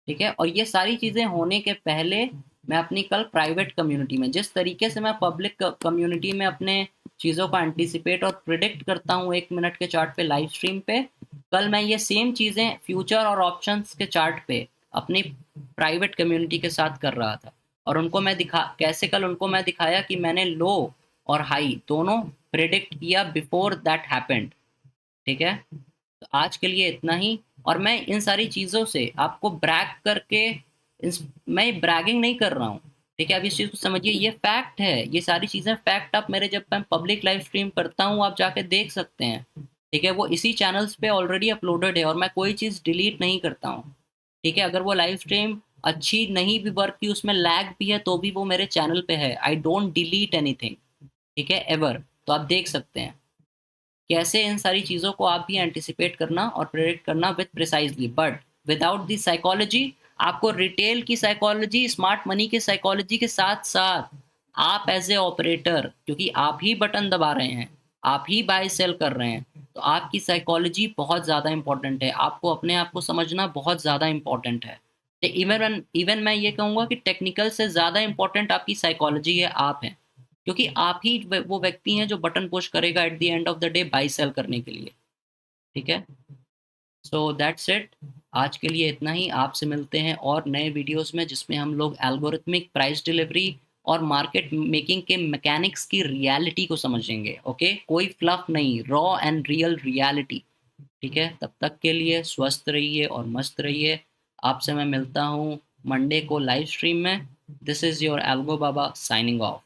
ठीक है, और ये सारी चीज़ें होने के पहले मैं अपनी कल प्राइवेट कम्युनिटी में, जिस तरीके से मैं पब्लिक कम्युनिटी में अपने चीज़ों का एंटीसिपेट और प्रिडिक्ट करता हूँ 1 मिनट के चार्ट पे लाइव स्ट्रीम पे, कल मैं ये सेम चीज़ें फ्यूचर और ऑप्शंस के चार्ट पे अपनी प्राइवेट कम्युनिटी के साथ कर रहा था। और उनको मैं कैसे कल उनको मैं दिखाया कि मैंने लो और हाई दोनों प्रिडिक्ट किया बिफोर दैट हैपेंड। ठीक है, तो आज के लिए इतना ही। और मैं इन सारी चीज़ों से आपको ब्रैग करके, मैं ब्रैगिंग नहीं कर रहा हूँ। ठीक है, अब इस चीज़ को समझिए, ये फैक्ट है, ये सारी चीज़ें फैक्ट। आप मेरे, जब मैं पब्लिक लाइव स्ट्रीम करता हूँ आप जाके देख सकते हैं। ठीक है, वो इसी चैनल्स पे ऑलरेडी अपलोडेड है और मैं कोई चीज़ डिलीट नहीं करता हूँ। ठीक है, अगर वो लाइव स्ट्रीम अच्छी नहीं भी वर्क की, उसमें लैग भी है, तो भी वो मेरे चैनल पे है। I don't delete anything. ठीक है, एवर। तो आप देख सकते हैं कैसे इन सारी चीज़ों को आप भी एंटिसिपेट करना और प्रेडिक्ट करना with precisely, but without the psychology. आपको रिटेल की साइकोलॉजी, स्मार्ट मनी की साइकोलॉजी के साथ साथ आप एज ए ऑपरेटर, क्योंकि आप ही बटन दबा रहे हैं, आप ही बाय सेल कर रहे हैं, तो आपकी साइकोलॉजी बहुत ज़्यादा इंपॉर्टेंट है। आपको अपने आप को समझना बहुत ज़्यादा इंपॉर्टेंट है। इवन इवन मैं ये कहूँगा कि टेक्निकल से ज़्यादा इंपॉर्टेंट आपकी साइकोलॉजी है, आप हैं। क्योंकि आप ही वो व्यक्ति हैं जो बटन पुश करेगा at the end of the day buy sell करने के लिए। ठीक है, सो दैट्स इट। आज के लिए इतना ही। आपसे मिलते हैं और नए वीडियोस में, जिसमें हम लोग एल्गोरिथमिक प्राइस डिलीवरी और मार्केट मेकिंग के मैकेनिक्स की रियलिटी को समझेंगे। ओके, कोई फ्लफ नहीं, रॉ एंड रियल रियलिटी। ठीक है, तब तक के लिए स्वस्थ रहिए और मस्त रहिए। आपसे मैं मिलता हूँ मंडे को लाइव स्ट्रीम में। This is your algo Baba signing off.